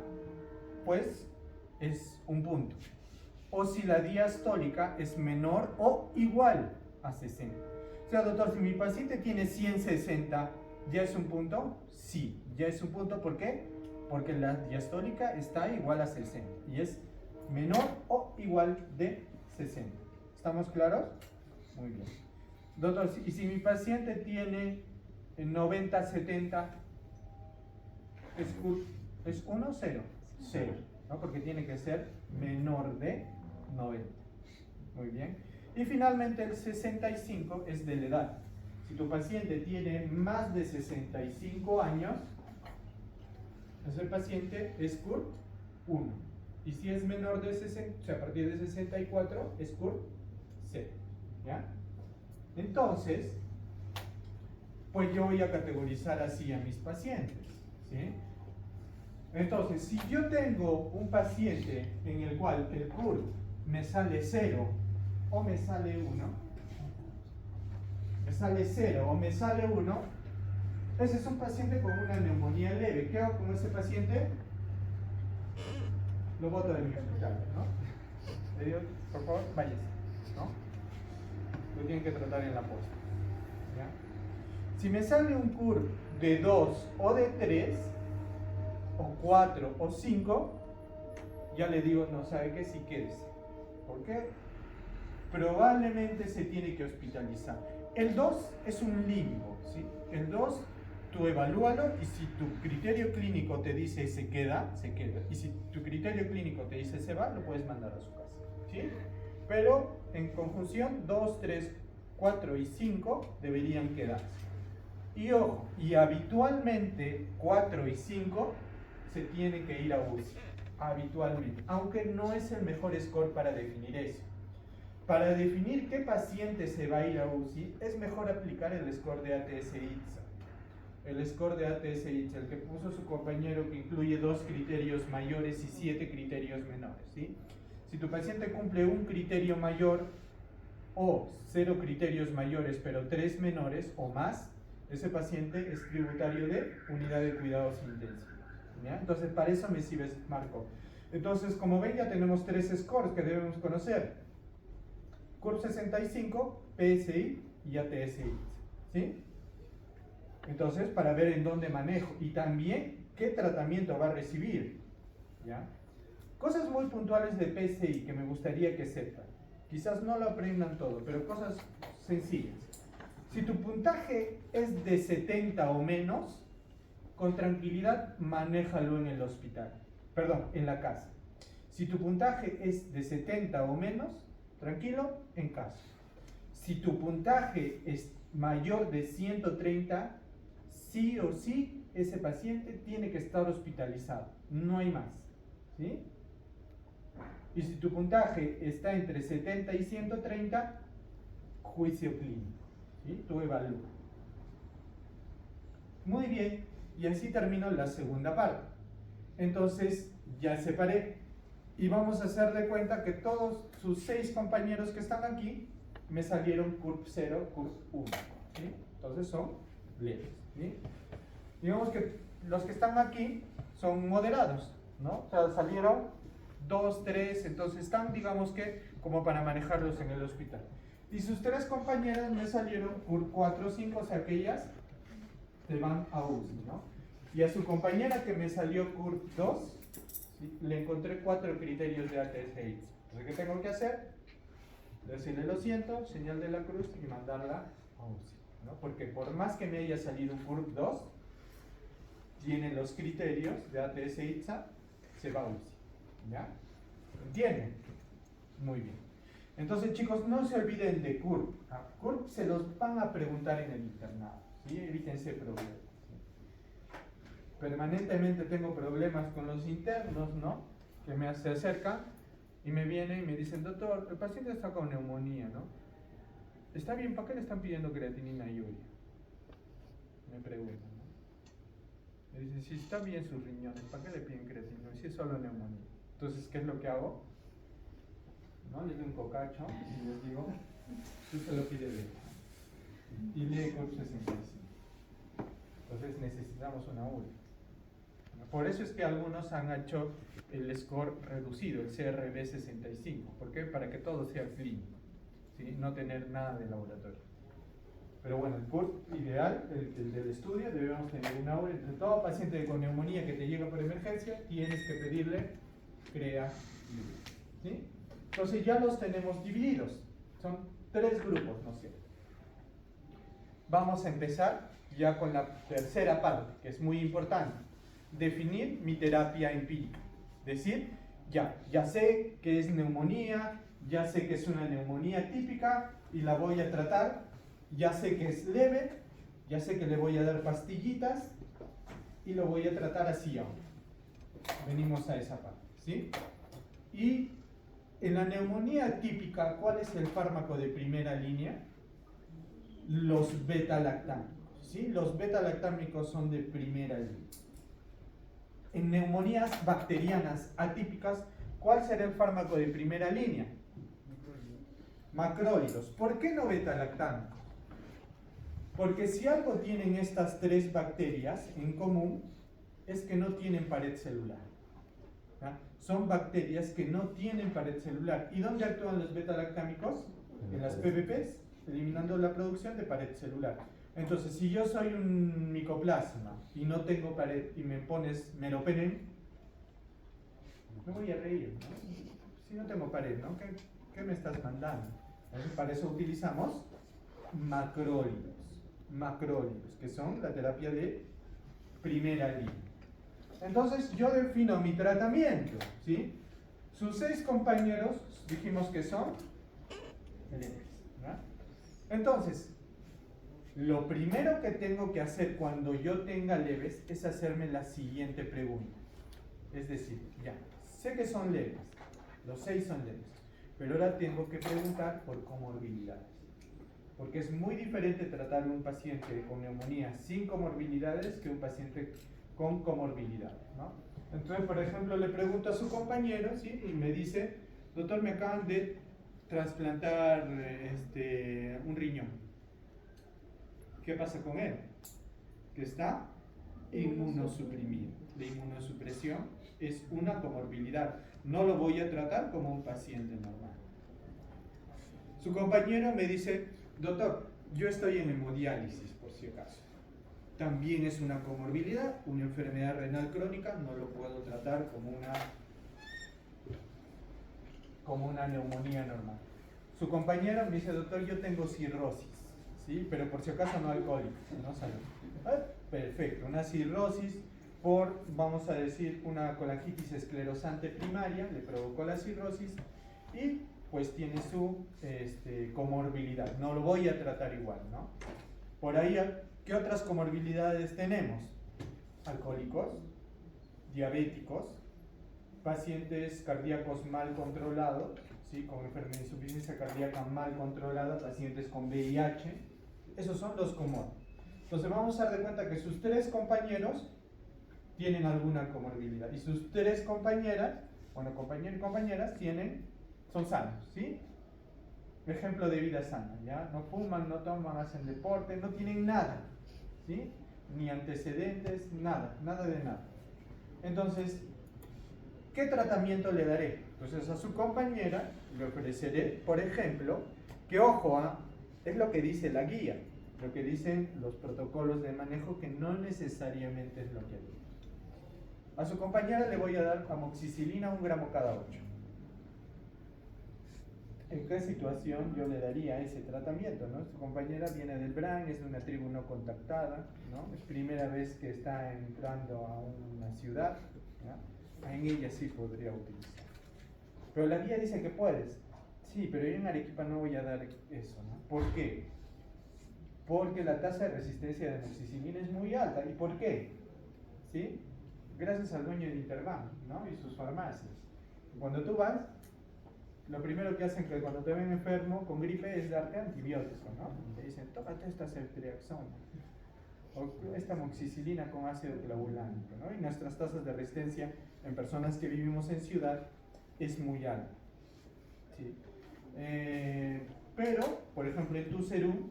pues es un punto. O si la diastólica es menor o igual a 60. O sea, doctor, si mi paciente tiene 160, ¿ya es un punto? Sí, ya es un punto. ¿Por qué? Porque la diastólica está igual a 60 y es menor o igual de 60. ¿Estamos claros? Muy bien. Doctor, y si mi paciente tiene 90, 70, ¿es 1 o 0? 0, ¿no? Porque tiene que ser menor de 90. Muy bien. Y finalmente el 65 es de la edad. Si tu paciente tiene más de 65 años, ese paciente es CURP 1. Y si es menor de 60, o sea, a partir de 64, es CURP 0. ¿Ya? Entonces, pues yo voy a categorizar así a mis pacientes, ¿sí? Entonces, si yo tengo un paciente en el cual el CURP me sale 0 o me sale 1, me sale 0 o me sale 1, ese es un paciente con una neumonía leve. ¿Qué hago con ese paciente? Lo boto de mi hospital, ¿no? Le digo, por favor, váyase, ¿no? Lo tienen que tratar en la posta, ¿ya? Si me sale un CURP de 2 o de 3, o 4 o 5, ya le digo, no sabe qué, si quédese. ¿Por qué? Probablemente se tiene que hospitalizar. El 2 es un limbo, ¿sí? El 2, tú evalúalo y si tu criterio clínico te dice se queda, se queda. Y si tu criterio clínico te dice se va, lo puedes mandar a su casa, ¿sí? Pero en conjunción, 2, 3, 4 y 5 deberían quedarse. Y ojo, y habitualmente 4 y 5 se tiene que ir a UCI, habitualmente, aunque no es el mejor score para definir eso. Para definir qué paciente se va a ir a UCI, es mejor aplicar el score de ATS-ITSA. El score de ATS-ITSA, el que puso su compañero, que incluye 2 criterios mayores y 7 criterios menores, ¿sí? Si tu paciente cumple un criterio mayor o 0 criterios mayores pero 3 menores o más, ese paciente es tributario de unidad de cuidados intensivos. ¿Ya? Entonces, para eso me sirve Marco. Entonces, como ven, ya tenemos 3 scores que debemos conocer: CURP 65, PSI y ATS-ITSA, ¿sí? Entonces, para ver en dónde manejo y también qué tratamiento va a recibir, ¿ya? Cosas muy puntuales de PSI que me gustaría que sepan. Quizás no lo aprendan todo, pero cosas sencillas. Si tu puntaje es de 70 o menos, con tranquilidad manéjalo en el hospital, perdón, en la casa. Si tu puntaje es de 70 o menos, tranquilo, en casa. Si tu puntaje es mayor de 130, sí o sí, ese paciente tiene que estar hospitalizado, no hay más, ¿sí? Y si tu puntaje está entre 70 y 130, juicio clínico, ¿sí? Tú evalúa. Muy bien, y así termino la segunda parte. Entonces, ya separé y vamos a hacer de cuenta que todos sus 6 compañeros que están aquí me salieron CURP 0, CURP 1, ¿sí? Entonces son leves, ¿sí? Digamos que los que están aquí son moderados, ¿no? O sea, salieron 2, 3, entonces están, digamos que, como para manejarlos en el hospital. Y sus 3 compañeras me salieron CURP 4, 5, o sea que ellas se van a UCI, ¿no? Y a su compañera que me salió CURP 2, ¿sí? Le encontré 4 criterios de ATS-ITSA. Entonces, ¿qué tengo que hacer? Decirle lo siento, señal de la cruz y mandarla a UCI, ¿no? Porque por más que me haya salido un CURP 2, tiene los criterios de ATS-ITSA, se va a UCI. ¿Ya? ¿Entienden? Muy bien. Entonces, chicos, no se olviden de CURP. CURP se los van a preguntar en el internado, ¿sí? Evítense problemas. ¿Sí? Permanentemente tengo problemas con los internos, ¿no? Que se acercan y me vienen y me dicen, doctor, el paciente está con neumonía, ¿no? Está bien, ¿para qué le están pidiendo creatinina y urea? Me preguntan, ¿no? Me dicen, si está bien sus riñones, ¿para qué le piden creatinina? Si es solo neumonía. Entonces, ¿qué es lo que hago? ¿No? Les doy un cocacho y les digo, tú se lo pide bien. Y lee CURP 65. Entonces necesitamos una urea. Por eso es que algunos han hecho el score reducido, el CRB 65. ¿Por qué? Para que todo sea clínico, ¿sí? No tener nada de laboratorio. Pero bueno, el CURP ideal, el del estudio, debemos tener una urea. Entre todo paciente con neumonía que te llega por emergencia, tienes que pedirle CREA, ¿sí? Entonces ya los tenemos divididos. Son 3 grupos, ¿no es cierto? Vamos a empezar ya con la tercera parte, que es muy importante. Definir mi terapia empírica. Decir, ya sé que es neumonía, ya sé que es una neumonía típica y la voy a tratar, ya sé que es leve, ya sé que le voy a dar pastillitas y lo voy a tratar así ahora. Venimos a esa parte, ¿sí? Y en la neumonía típica, ¿cuál es el fármaco de primera línea? Los beta-lactámicos, ¿sí? Los beta-lactámicos son de primera línea. En neumonías bacterianas atípicas, ¿cuál será el fármaco de primera línea? Macrólidos. ¿Por qué no beta-lactámicos? Porque si algo tienen estas 3 bacterias en común, es que no tienen pared celular. ¿Ya? Son bacterias que no tienen pared celular. ¿Y dónde actúan los beta-lactámicos? En las PPPs, eliminando la producción de pared celular. Entonces, si yo soy un micoplasma y no tengo pared y me pones meropenem, me voy a reír, ¿no? Si no tengo pared, ¿no? ¿Qué me estás mandando? Entonces, para eso utilizamos macrólidos, que son la terapia de primera línea. Entonces, yo defino mi tratamiento, ¿sí? Sus 6 compañeros dijimos que son leves, ¿no? Entonces, lo primero que tengo que hacer cuando yo tenga leves es hacerme la siguiente pregunta. Es decir, ya, sé que son leves, los 6 son leves, pero ahora tengo que preguntar por comorbilidades. Porque es muy diferente tratar a un paciente con neumonía sin comorbilidades que un paciente con comorbilidades, ¿no? Entonces, por ejemplo, le pregunto a su compañero, ¿sí? Y me dice, doctor, me acaban de trasplantar un riñón. ¿Qué pasa con él? Que está inmunosuprimido. La inmunosupresión es una comorbilidad. No lo voy a tratar como un paciente normal. Su compañero me dice, doctor, yo estoy en hemodiálisis, por si acaso. También es una comorbilidad, una enfermedad renal crónica, no lo puedo tratar como una neumonía normal. Su compañero me dice, doctor, yo tengo cirrosis. ¿Sí? Pero por si acaso no alcohólica, no salud. Perfecto, una cirrosis por, vamos a decir, una colangitis esclerosante primaria, le provocó la cirrosis y pues tiene su comorbilidad. No lo voy a tratar igual, ¿no? Por ahí, ¿qué otras comorbilidades tenemos? Alcohólicos, diabéticos, pacientes cardíacos mal controlados, ¿sí? Con enfermedad de insuficiencia cardíaca mal controlada, pacientes con VIH. Esos son los comunes. Entonces vamos a dar de cuenta que sus 3 compañeros tienen alguna comorbilidad y sus 3 compañeras, bueno, compañeros y compañeras son sanos, ¿sí? Ejemplo de vida sana, ¿ya? No fuman, no toman, hacen deporte, no tienen nada, ¿sí? Ni antecedentes, nada de nada. Entonces, ¿qué tratamiento le daré? Entonces a su compañera le ofreceré, por ejemplo, que ojo, es lo que dice la guía, lo que dicen los protocolos de manejo, que no necesariamente es lo que hay. A su compañera le voy a dar amoxicilina 1 gramo cada 8. ¿En qué situación yo le daría ese tratamiento, ¿no? Su compañera viene del BRAN, es de una tribu no contactada, ¿no? Es primera vez que está entrando a una ciudad, ¿no? En ella sí podría utilizar. Pero la guía dice que puedes. Sí, pero yo en Arequipa no voy a dar eso, ¿no? ¿Por qué? Porque la tasa de resistencia de amoxicilina es muy alta. ¿Y por qué? ¿Sí? Gracias al dueño del Interbank, ¿no? Y sus farmacias. Cuando tú vas, lo primero que hacen que cuando te ven enfermo con gripe es darte antibiótico, ¿no? Te dicen, tómate esta ceftriaxona o esta amoxicilina con ácido clavulánico, ¿no? Y nuestras tasas de resistencia en personas que vivimos en ciudad es muy alta, ¿sí? Pero, por ejemplo, en tu Cerú,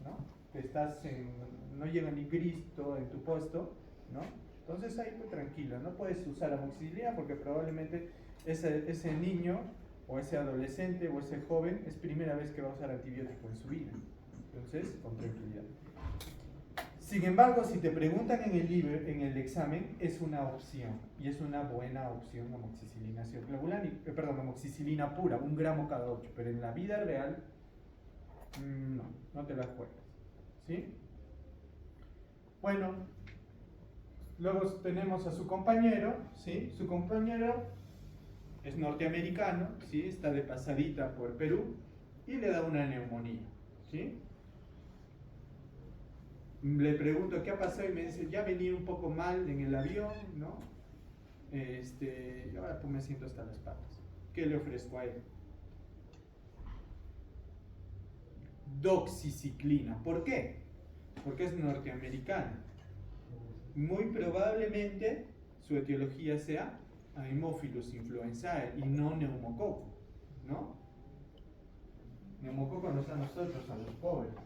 ¿no? Que no llega ni Cristo en tu puesto, ¿no? Entonces ahí pues tranquilo, no puedes usar amoxicilina porque probablemente ese niño o ese adolescente o ese joven es primera vez que va a usar antibiótico en su vida. Entonces, con tranquilidad. Sin embargo, si te preguntan en el examen, es una opción, y es una buena opción amoxicilina amoxicilina pura, 1 gramo cada 8, pero en la vida real, no te la juegas, ¿sí? Bueno, luego tenemos a su compañero, ¿sí? Su compañero es norteamericano, ¿sí? Está de pasadita por Perú, y le da una neumonía, ¿sí? Le pregunto qué ha pasado y me dice, ya venía un poco mal en el avión, ¿no? Y ahora pues me siento hasta las patas. ¿Qué le ofrezco a él? Doxiciclina. ¿Por qué? Porque es norteamericano. Muy probablemente su etiología sea Haemophilus influenzae y no neumococo, ¿no? Neumococo nos da a nosotros, a los pobres, ¿no?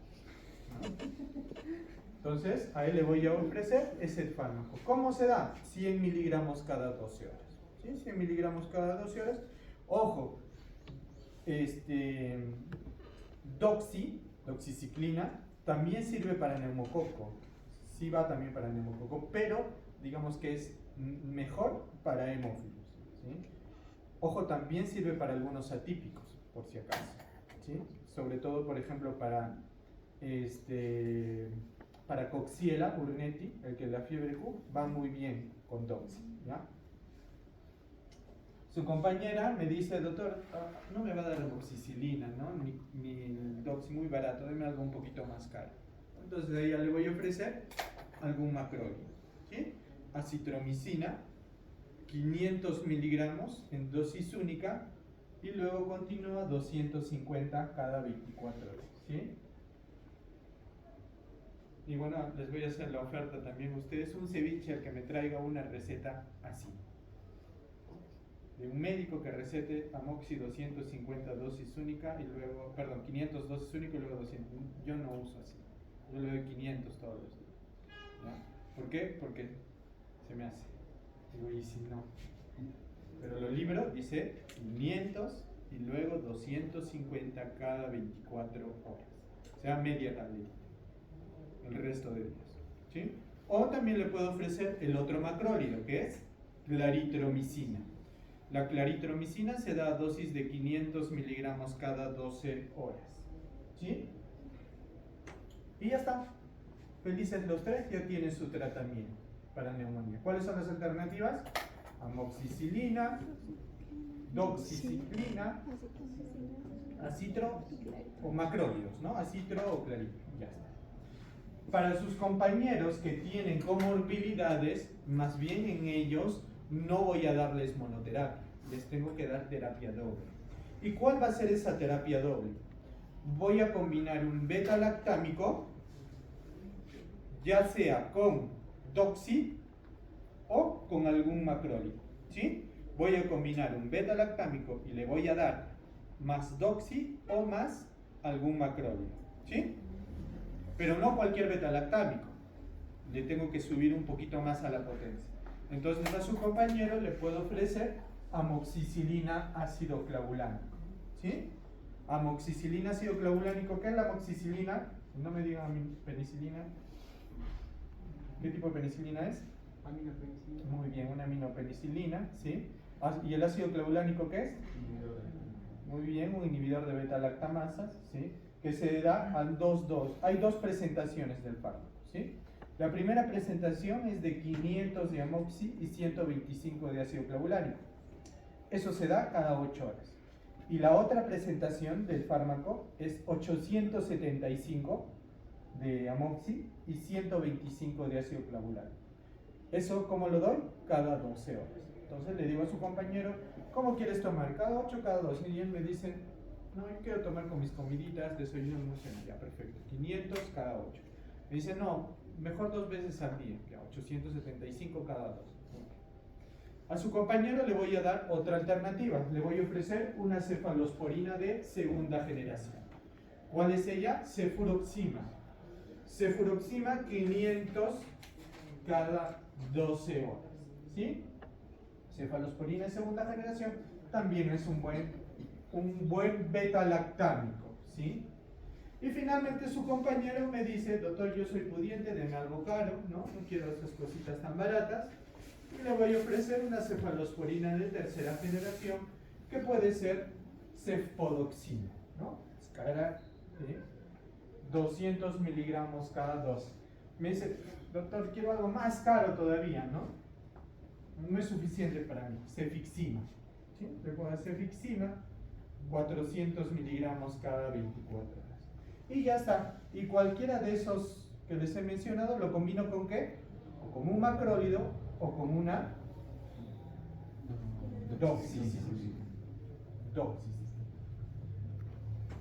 Entonces, a él le voy a ofrecer ese fármaco. ¿Cómo se da? 100 miligramos cada 12 horas. ¿Sí? 100 miligramos cada 12 horas. Ojo, doxiciclina, también sirve para neumococo. Sí va también para neumococo, pero digamos que es mejor para hemófilos. ¿Sí? Ojo, también sirve para algunos atípicos, por si acaso. ¿Sí? Sobre todo, por ejemplo, para Coxiella burnetii, el que la fiebre Q, va muy bien con doxi, ¿ya? Su compañera me dice, doctor, no me va a dar amoxicilina, ¿no? Mi doxi muy barato, deme algo un poquito más caro. Entonces a ella le voy a ofrecer algún macróleo, ¿sí? Acitromicina, 500 miligramos en dosis única, y luego continúa 250 cada 24 horas, ¿sí? Y bueno, les voy a hacer la oferta también a ustedes, un ceviche al que me traiga una receta así. De un médico que recete amoxi 250 dosis única y luego, 500 dosis única y luego 200. Yo no uso así. Yo le doy 500 todos los días. ¿Ya? ¿Por qué? Porque se me hace. Digo, y si no. Pero lo libro dice 500 y luego 250 cada 24 horas. O sea, media tableta. El resto de días, ¿sí? O también le puedo ofrecer el otro macrólido, que es claritromicina. La claritromicina se da a dosis de 500 miligramos cada 12 horas, ¿sí? Y ya está. Felices los tres, ya tienen su tratamiento para neumonía. ¿Cuáles son las alternativas? Amoxicilina, doxiciclina, acitro o macrólidos, ¿no? Acitro o clarito, ya está. Para sus compañeros que tienen comorbilidades, más bien en ellos no voy a darles monoterapia, les tengo que dar terapia doble. ¿Y cuál va a ser esa terapia doble? Voy a combinar un beta-lactámico, ya sea con doxi o con algún macrólido, ¿sí? Voy a combinar un beta-lactámico y le voy a dar más doxi o más algún macrólido, ¿sí? Pero no cualquier beta-lactámico, le tengo que subir un poquito más a la potencia. Entonces a su compañero le puedo ofrecer amoxicilina ácido clavulánico, ¿sí? Amoxicilina ácido clavulánico, ¿qué es la amoxicilina? No me digan a mí penicilina. ¿Qué tipo de penicilina es? Aminopenicilina. Muy bien, una aminopenicilina, ¿sí? ¿Y el ácido clavulánico qué es? Muy bien, un inhibidor de beta-lactamasas, ¿sí? Que se da a hay dos presentaciones del fármaco, ¿sí? La primera presentación es de 500 de amoxi y 125 de ácido clavulánico. Eso se da cada 8 horas. Y la otra presentación del fármaco es 875 de amoxi y 125 de ácido clavulánico. ¿Eso cómo lo doy? Cada 12 horas. Entonces le digo a su compañero, ¿cómo quieres tomar? ¿Cada 8 o cada 12? Y él me dice, no, yo quiero tomar con mis comiditas, desayuno, cena. Ya, perfecto. 500 cada 8. Me dice, no, mejor 2 veces al día. Ya, 875 cada 2. A su compañero le voy a dar otra alternativa. Le voy a ofrecer una cefalosporina de segunda generación. ¿Cuál es ella? Cefuroxima. Cefuroxima 500 cada 12 horas. ¿Sí? Cefalosporina de segunda generación también es un buen beta-lactámico. ¿Sí? Y finalmente su compañero me dice, doctor, yo soy pudiente, denme algo caro, ¿no? No quiero esas cositas tan baratas. Y le voy a ofrecer una cefalosporina de tercera generación que puede ser cefpodoxina, ¿no? Es cara, ¿sí? 200 miligramos cada 2. Me dice, doctor, quiero algo más caro todavía, ¿no? No es suficiente para mí. Cefixima, ¿sí? Le pongo cefixima, 400 miligramos cada 24 horas. Y ya está. Y cualquiera de esos que les he mencionado lo combino con ¿qué? O con un macrólido o con una doxis.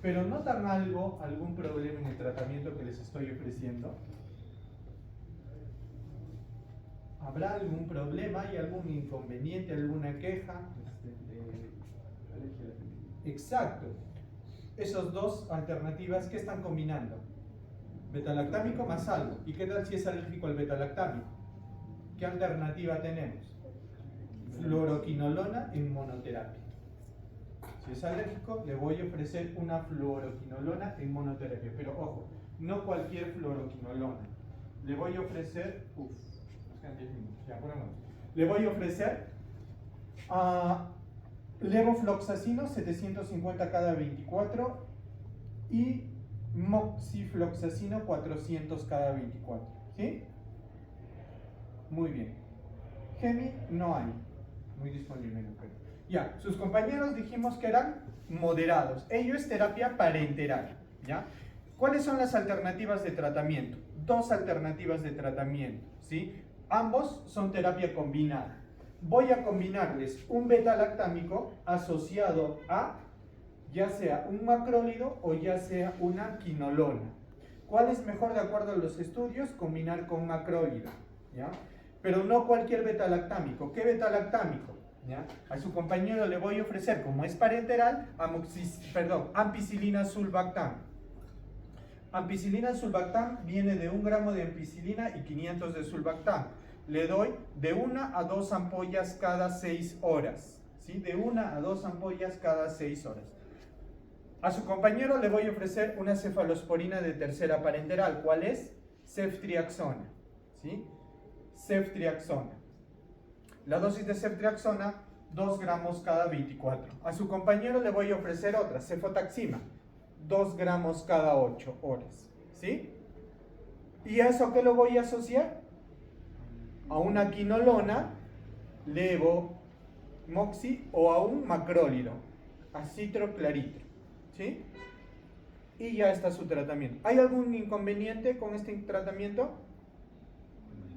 Pero ¿notan algún problema en el tratamiento que les estoy ofreciendo? ¿Habrá algún problema? ¿Hay algún inconveniente? ¿Alguna queja? Exacto. Esas dos alternativas, ¿qué están combinando? Betalactámico más algo. ¿Y qué tal si es alérgico al betalactámico? ¿Qué alternativa tenemos? Fluoroquinolona en monoterapia. Si es alérgico, le voy a ofrecer una fluoroquinolona en monoterapia. Pero ojo, no cualquier fluoroquinolona. Le voy a ofrecer... Le voy a ofrecer levofloxacino 750 cada 24 y moxifloxacino 400 cada 24. ¿Sí? Muy bien. Gemi no hay. Muy disponible en el Perú. Ya, sus compañeros dijimos que eran moderados. Ello es terapia parenteral. ¿Ya? ¿Cuáles son las alternativas de tratamiento? Dos alternativas de tratamiento. ¿Sí? Ambos son terapia combinada. Voy a combinarles un beta-lactámico asociado a ya sea un macrólido o ya sea una quinolona. ¿Cuál es mejor de acuerdo a los estudios? Combinar con macrólido. ¿Ya? Pero no cualquier beta-lactámico. ¿Qué beta-lactámico? ¿Ya? A su compañero le voy a ofrecer, como es parenteral, ampicilina sulbactam. Ampicilina sulbactam viene de 1 gramo de ampicilina y 500 de sulbactam. Le doy de 1 a 2 ampollas cada 6 horas. ¿Sí? De 1 a 2 ampollas cada 6 horas. A su compañero le voy a ofrecer una cefalosporina de tercera parenteral. ¿Cuál es? Ceftriaxona. ¿Sí? Ceftriaxona. La dosis de ceftriaxona, 2 gramos cada 24. A su compañero le voy a ofrecer otra, cefotaxima, 2 gramos cada 8 horas. ¿Sí? ¿Y a eso qué lo voy a asociar? A una quinolona, levo, moxi o a un macrólido, a citroclaritro. ¿Sí? Y ya está su tratamiento. ¿Hay algún inconveniente con este tratamiento?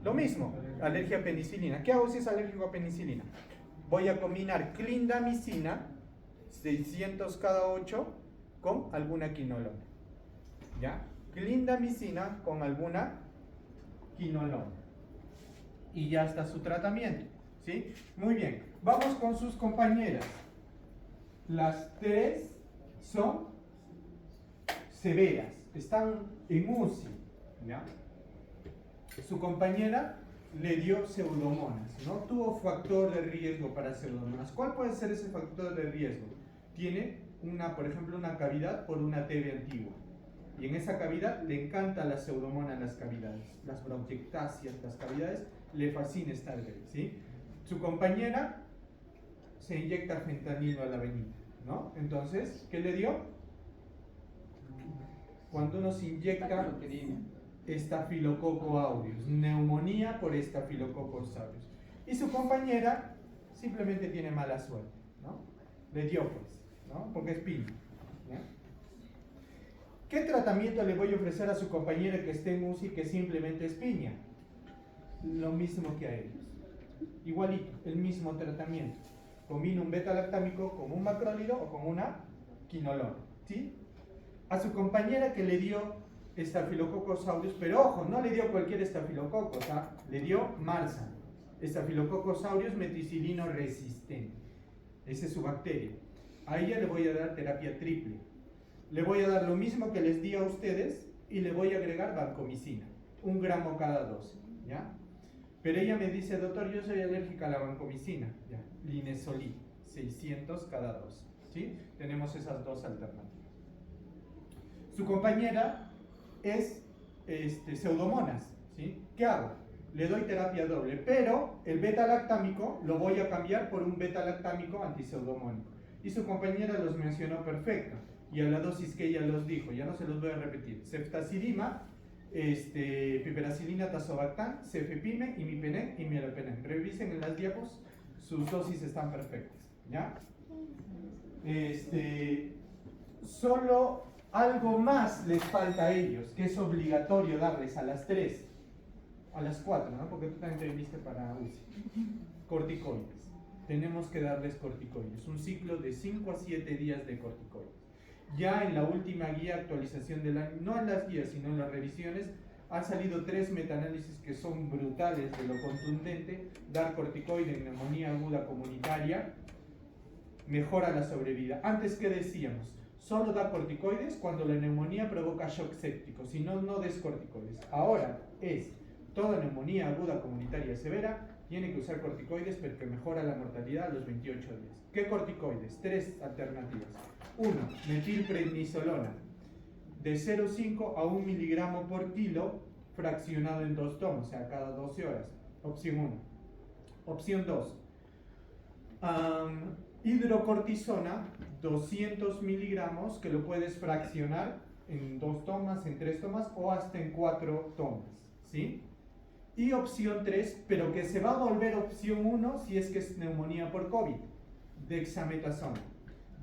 Lo mismo, alergia a penicilina. ¿Qué hago si es alérgico a penicilina? Voy a combinar clindamicina, 600 cada 8, con alguna quinolona. ¿Ya? Clindamicina con alguna quinolona. Y ya está su tratamiento. ¿Sí? Muy bien. Vamos con sus compañeras. Las tres son severas. Están en UCI. ¿Ya? Su compañera le dio pseudomonas, ¿no? Tuvo factor de riesgo para pseudomonas. ¿Cuál puede ser ese factor de riesgo? Tiene por ejemplo, una cavidad por una TB antigua. Y en esa cavidad le encanta la pseudomonas las cavidades, las bronquiectasias, las cavidades, le fascina estar ahí, ¿sí? Su compañera se inyecta fentanilo a la venita, ¿no? Entonces, ¿qué le dio? Cuando uno se inyecta Staphylococcus aureus, neumonía por Staphylococcus aureus. Y su compañera simplemente tiene mala suerte, ¿no? Le dio pues, ¿no? Porque es piña, ¿ya? ¿Qué tratamiento le voy a ofrecer a su compañera que esté en UCI que simplemente es piña? Lo mismo que a ellos. Igualito, el mismo tratamiento. Combina un beta-lactámico con un macrólido o con una quinolona, ¿sí? A su compañera que le dio Staphylococcus aureus, pero ojo, no le dio cualquier Staphylococcus, ¿ah? Le dio Marsan, Staphylococcus aureus meticilino resistente. Esa es su bacteria. A ella le voy a dar terapia triple. Le voy a dar lo mismo que les di a ustedes y le voy a agregar vancomicina, 1 gramo cada 12, ¿ya? Pero ella me dice, doctor, yo soy alérgica a la vancomicina, ¿ya? Linezolid, 600 cada 12, ¿sí? Tenemos esas dos alternativas. Su compañera es pseudomonas, ¿sí? ¿Qué hago? Le doy terapia doble, pero el beta-lactámico lo voy a cambiar por un beta-lactámico antipseudomónico. Y su compañera los mencionó perfecto, y a la dosis que ella los dijo, ya no se los voy a repetir: ceftazidima, piperacilina, tazobactam, cefepime, imipenem y meropenem. Revisen en las diapos, sus dosis están perfectas, ¿ya? Solo algo más les falta a ellos, que es obligatorio darles a las 3, a las 4, ¿no? Porque tú también te viniste para UCI. Corticoides. Tenemos que darles corticoides. Un ciclo de 5 a 7 días de corticoides. Ya en la última guía actualización del año, no en las guías, sino en las revisiones, han salido 3 metaanálisis que son brutales de lo contundente. Dar corticoide en neumonía aguda comunitaria mejora la sobrevida. Antes, ¿qué decíamos? Solo da corticoides cuando la neumonía provoca shock séptico, si no, no des corticoides. Ahora es toda neumonía aguda comunitaria severa, tiene que usar corticoides porque mejora la mortalidad a los 28 días. ¿Qué corticoides? 3 alternativas. 1. Metilprednisolona, de 0,5 a 1 miligramo por kilo, fraccionado en 2 tomos, o sea, cada 12 horas. Opción 1. Opción 2. Hidrocortisona, 200 miligramos, que lo puedes fraccionar en 2 tomas, en 3 tomas o hasta en 4 tomas, ¿sí? Y opción 3, pero que se va a volver opción 1 si es que es neumonía por COVID, dexametasona.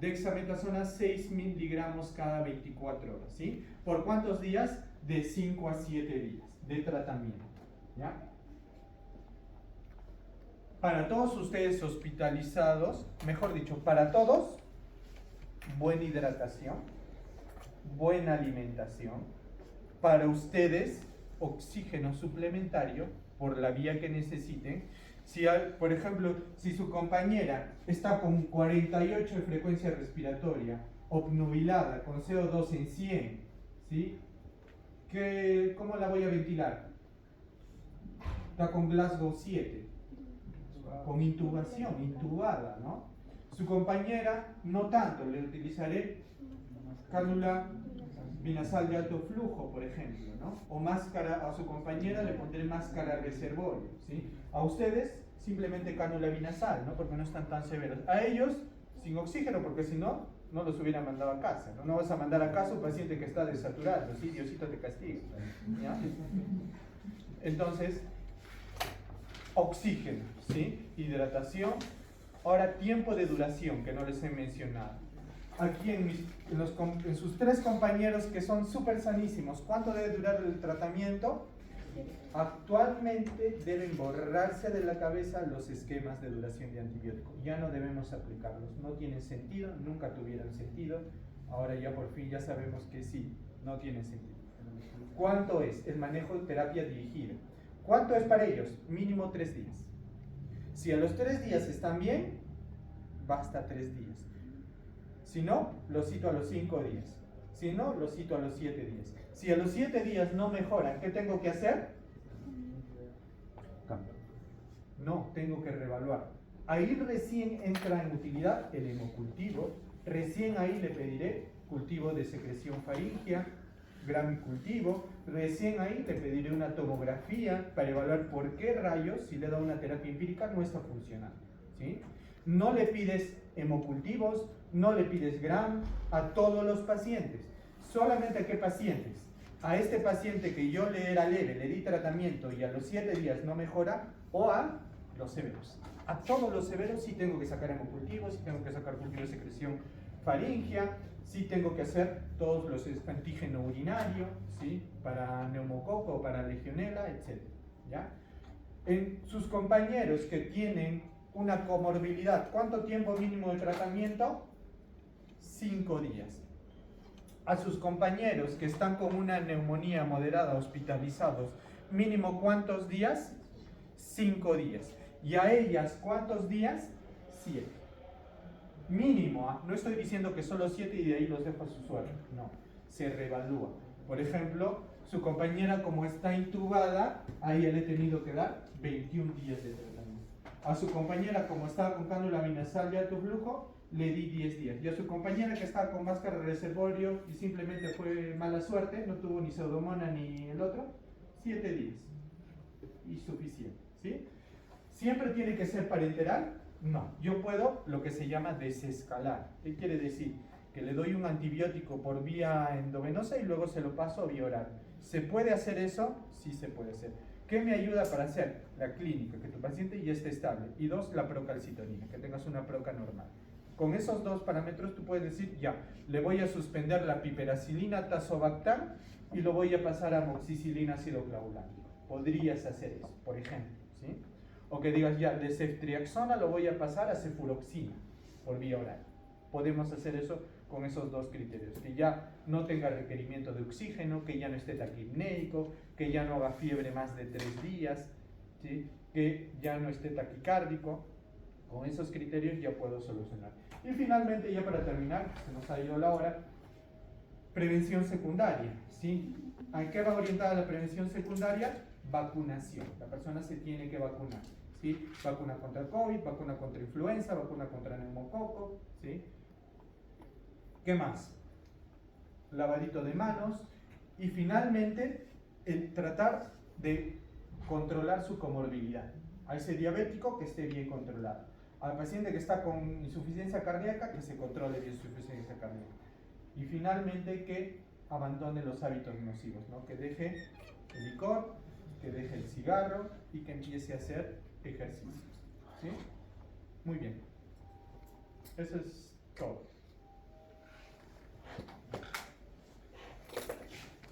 Dexametasona 6 miligramos cada 24 horas, ¿sí? ¿Por cuántos días? De 5 a 7 días de tratamiento, ¿ya? Para todos ustedes hospitalizados, mejor dicho, para todos, buena hidratación, buena alimentación. Para ustedes, oxígeno suplementario por la vía que necesiten. Si, por ejemplo, si su compañera está con 48 de frecuencia respiratoria, obnubilada, con CO2 en 100, ¿sí? ¿Cómo la voy a ventilar? Está con Glasgow 7, con intubación, intubada, ¿no? Su compañera, no tanto, le utilizaré cánula binasal de alto flujo, por ejemplo, ¿no? O máscara, a su compañera le pondré máscara reservorio, ¿sí? A ustedes, simplemente cánula binasal, ¿no? Porque no están tan severos. A ellos, sin oxígeno, porque si no, no los hubieran mandado a casa, ¿no? No vas a mandar a casa a un paciente que está desaturado, ¿sí? Diosito te castiga, ¿ya? Entonces, oxígeno, ¿sí? Hidratación. Ahora, tiempo de duración, que no les he mencionado. Aquí en sus 3 compañeros que son súper sanísimos, ¿cuánto debe durar el tratamiento? Actualmente deben borrarse de la cabeza los esquemas de duración de antibiótico. Ya no debemos aplicarlos, no tienen sentido, nunca tuvieron sentido. Ahora ya por fin ya sabemos que sí, no tiene sentido. ¿Cuánto es el manejo de terapia dirigida? ¿Cuánto es para ellos? Mínimo 3 días. Si a los 3 días están bien, basta 3 días. Si no, lo cito a los 5 días. Si no, lo cito a los 7 días. Si a los 7 días no mejoran, ¿qué tengo que hacer? Cambio. No, tengo que reevaluar. Ahí recién entra en utilidad el hemocultivo. Recién ahí le pediré cultivo de secreción faríngea, gram cultivo. Recién ahí le pediré una tomografía para evaluar por qué rayos, si le da una terapia empírica, no está funcionando, ¿sí? No le pides hemocultivos, no le pides gram a todos los pacientes. ¿Solamente a qué pacientes? A este paciente que yo le era leve, le di tratamiento y a los 7 días no mejora, o a los severos. A todos los severos sí tengo que sacar hemocultivos, sí tengo que sacar cultivo de secreción faríngea, sí tengo que hacer todos los antígeno urinario, ¿sí? Para neumococo o para legionela, etc. ¿Ya? En sus compañeros que tienen una comorbilidad, ¿cuánto tiempo mínimo de tratamiento? 5 días. A sus compañeros que están con una neumonía moderada hospitalizados, mínimo ¿cuántos días? 5 días. ¿Y a ellas cuántos días? 7. Mínimo, no estoy diciendo que solo 7 y de ahí los dejo a su suerte, no, se reevalúa. Por ejemplo, su compañera como está intubada, a ella le he tenido que dar 21 días de tratamiento. A su compañera como estaba con cánula vinasal de alto flujo, le di 10 días. Y a su compañera que estaba con máscara de reservorio y simplemente fue mala suerte, no tuvo ni pseudomonas ni el otro, 7 días. Y suficiente, ¿sí? ¿Siempre tiene que ser parenteral? No. Yo puedo lo que se llama desescalar. ¿Qué quiere decir? Que le doy un antibiótico por vía endovenosa y luego se lo paso a vía oral. ¿Se puede hacer eso? Sí se puede hacer. ¿Qué me ayuda para hacer? La clínica, que tu paciente ya esté estable. Y 2, la procalcitonina, que tengas una proca normal. Con esos 2 parámetros tú puedes decir, ya, le voy a suspender la piperacilina tazobactam y lo voy a pasar a amoxicilina ácido clavulánico. Podrías hacer eso, por ejemplo, ¿sí? O que digas, ya, de ceftriaxona lo voy a pasar a cefuroxima por vía oral. Podemos hacer eso con esos 2 criterios, que ya no tenga requerimiento de oxígeno, que ya no esté taquipneico, que ya no haga fiebre más de 3 días, ¿sí? Que ya no esté taquicárdico. Con esos criterios ya puedo solucionar. Y finalmente, ya para terminar, se nos ha ido la hora, prevención secundaria, ¿sí? ¿A qué va orientada la prevención secundaria? Vacunación. La persona se tiene que vacunar, ¿sí? Vacuna contra el COVID, vacuna contra influenza, vacuna contra neumococo, ¿sí? ¿Qué más? Lavadito de manos. Y finalmente, el tratar de controlar su comorbilidad. A ese diabético que esté bien controlado. Al paciente que está con insuficiencia cardíaca, que se controle bien su insuficiencia cardíaca. Y finalmente, que abandone los hábitos nocivos, ¿no? Que deje el licor, que deje el cigarro y que empiece a hacer ejercicio, ¿sí? Muy bien. Eso es todo.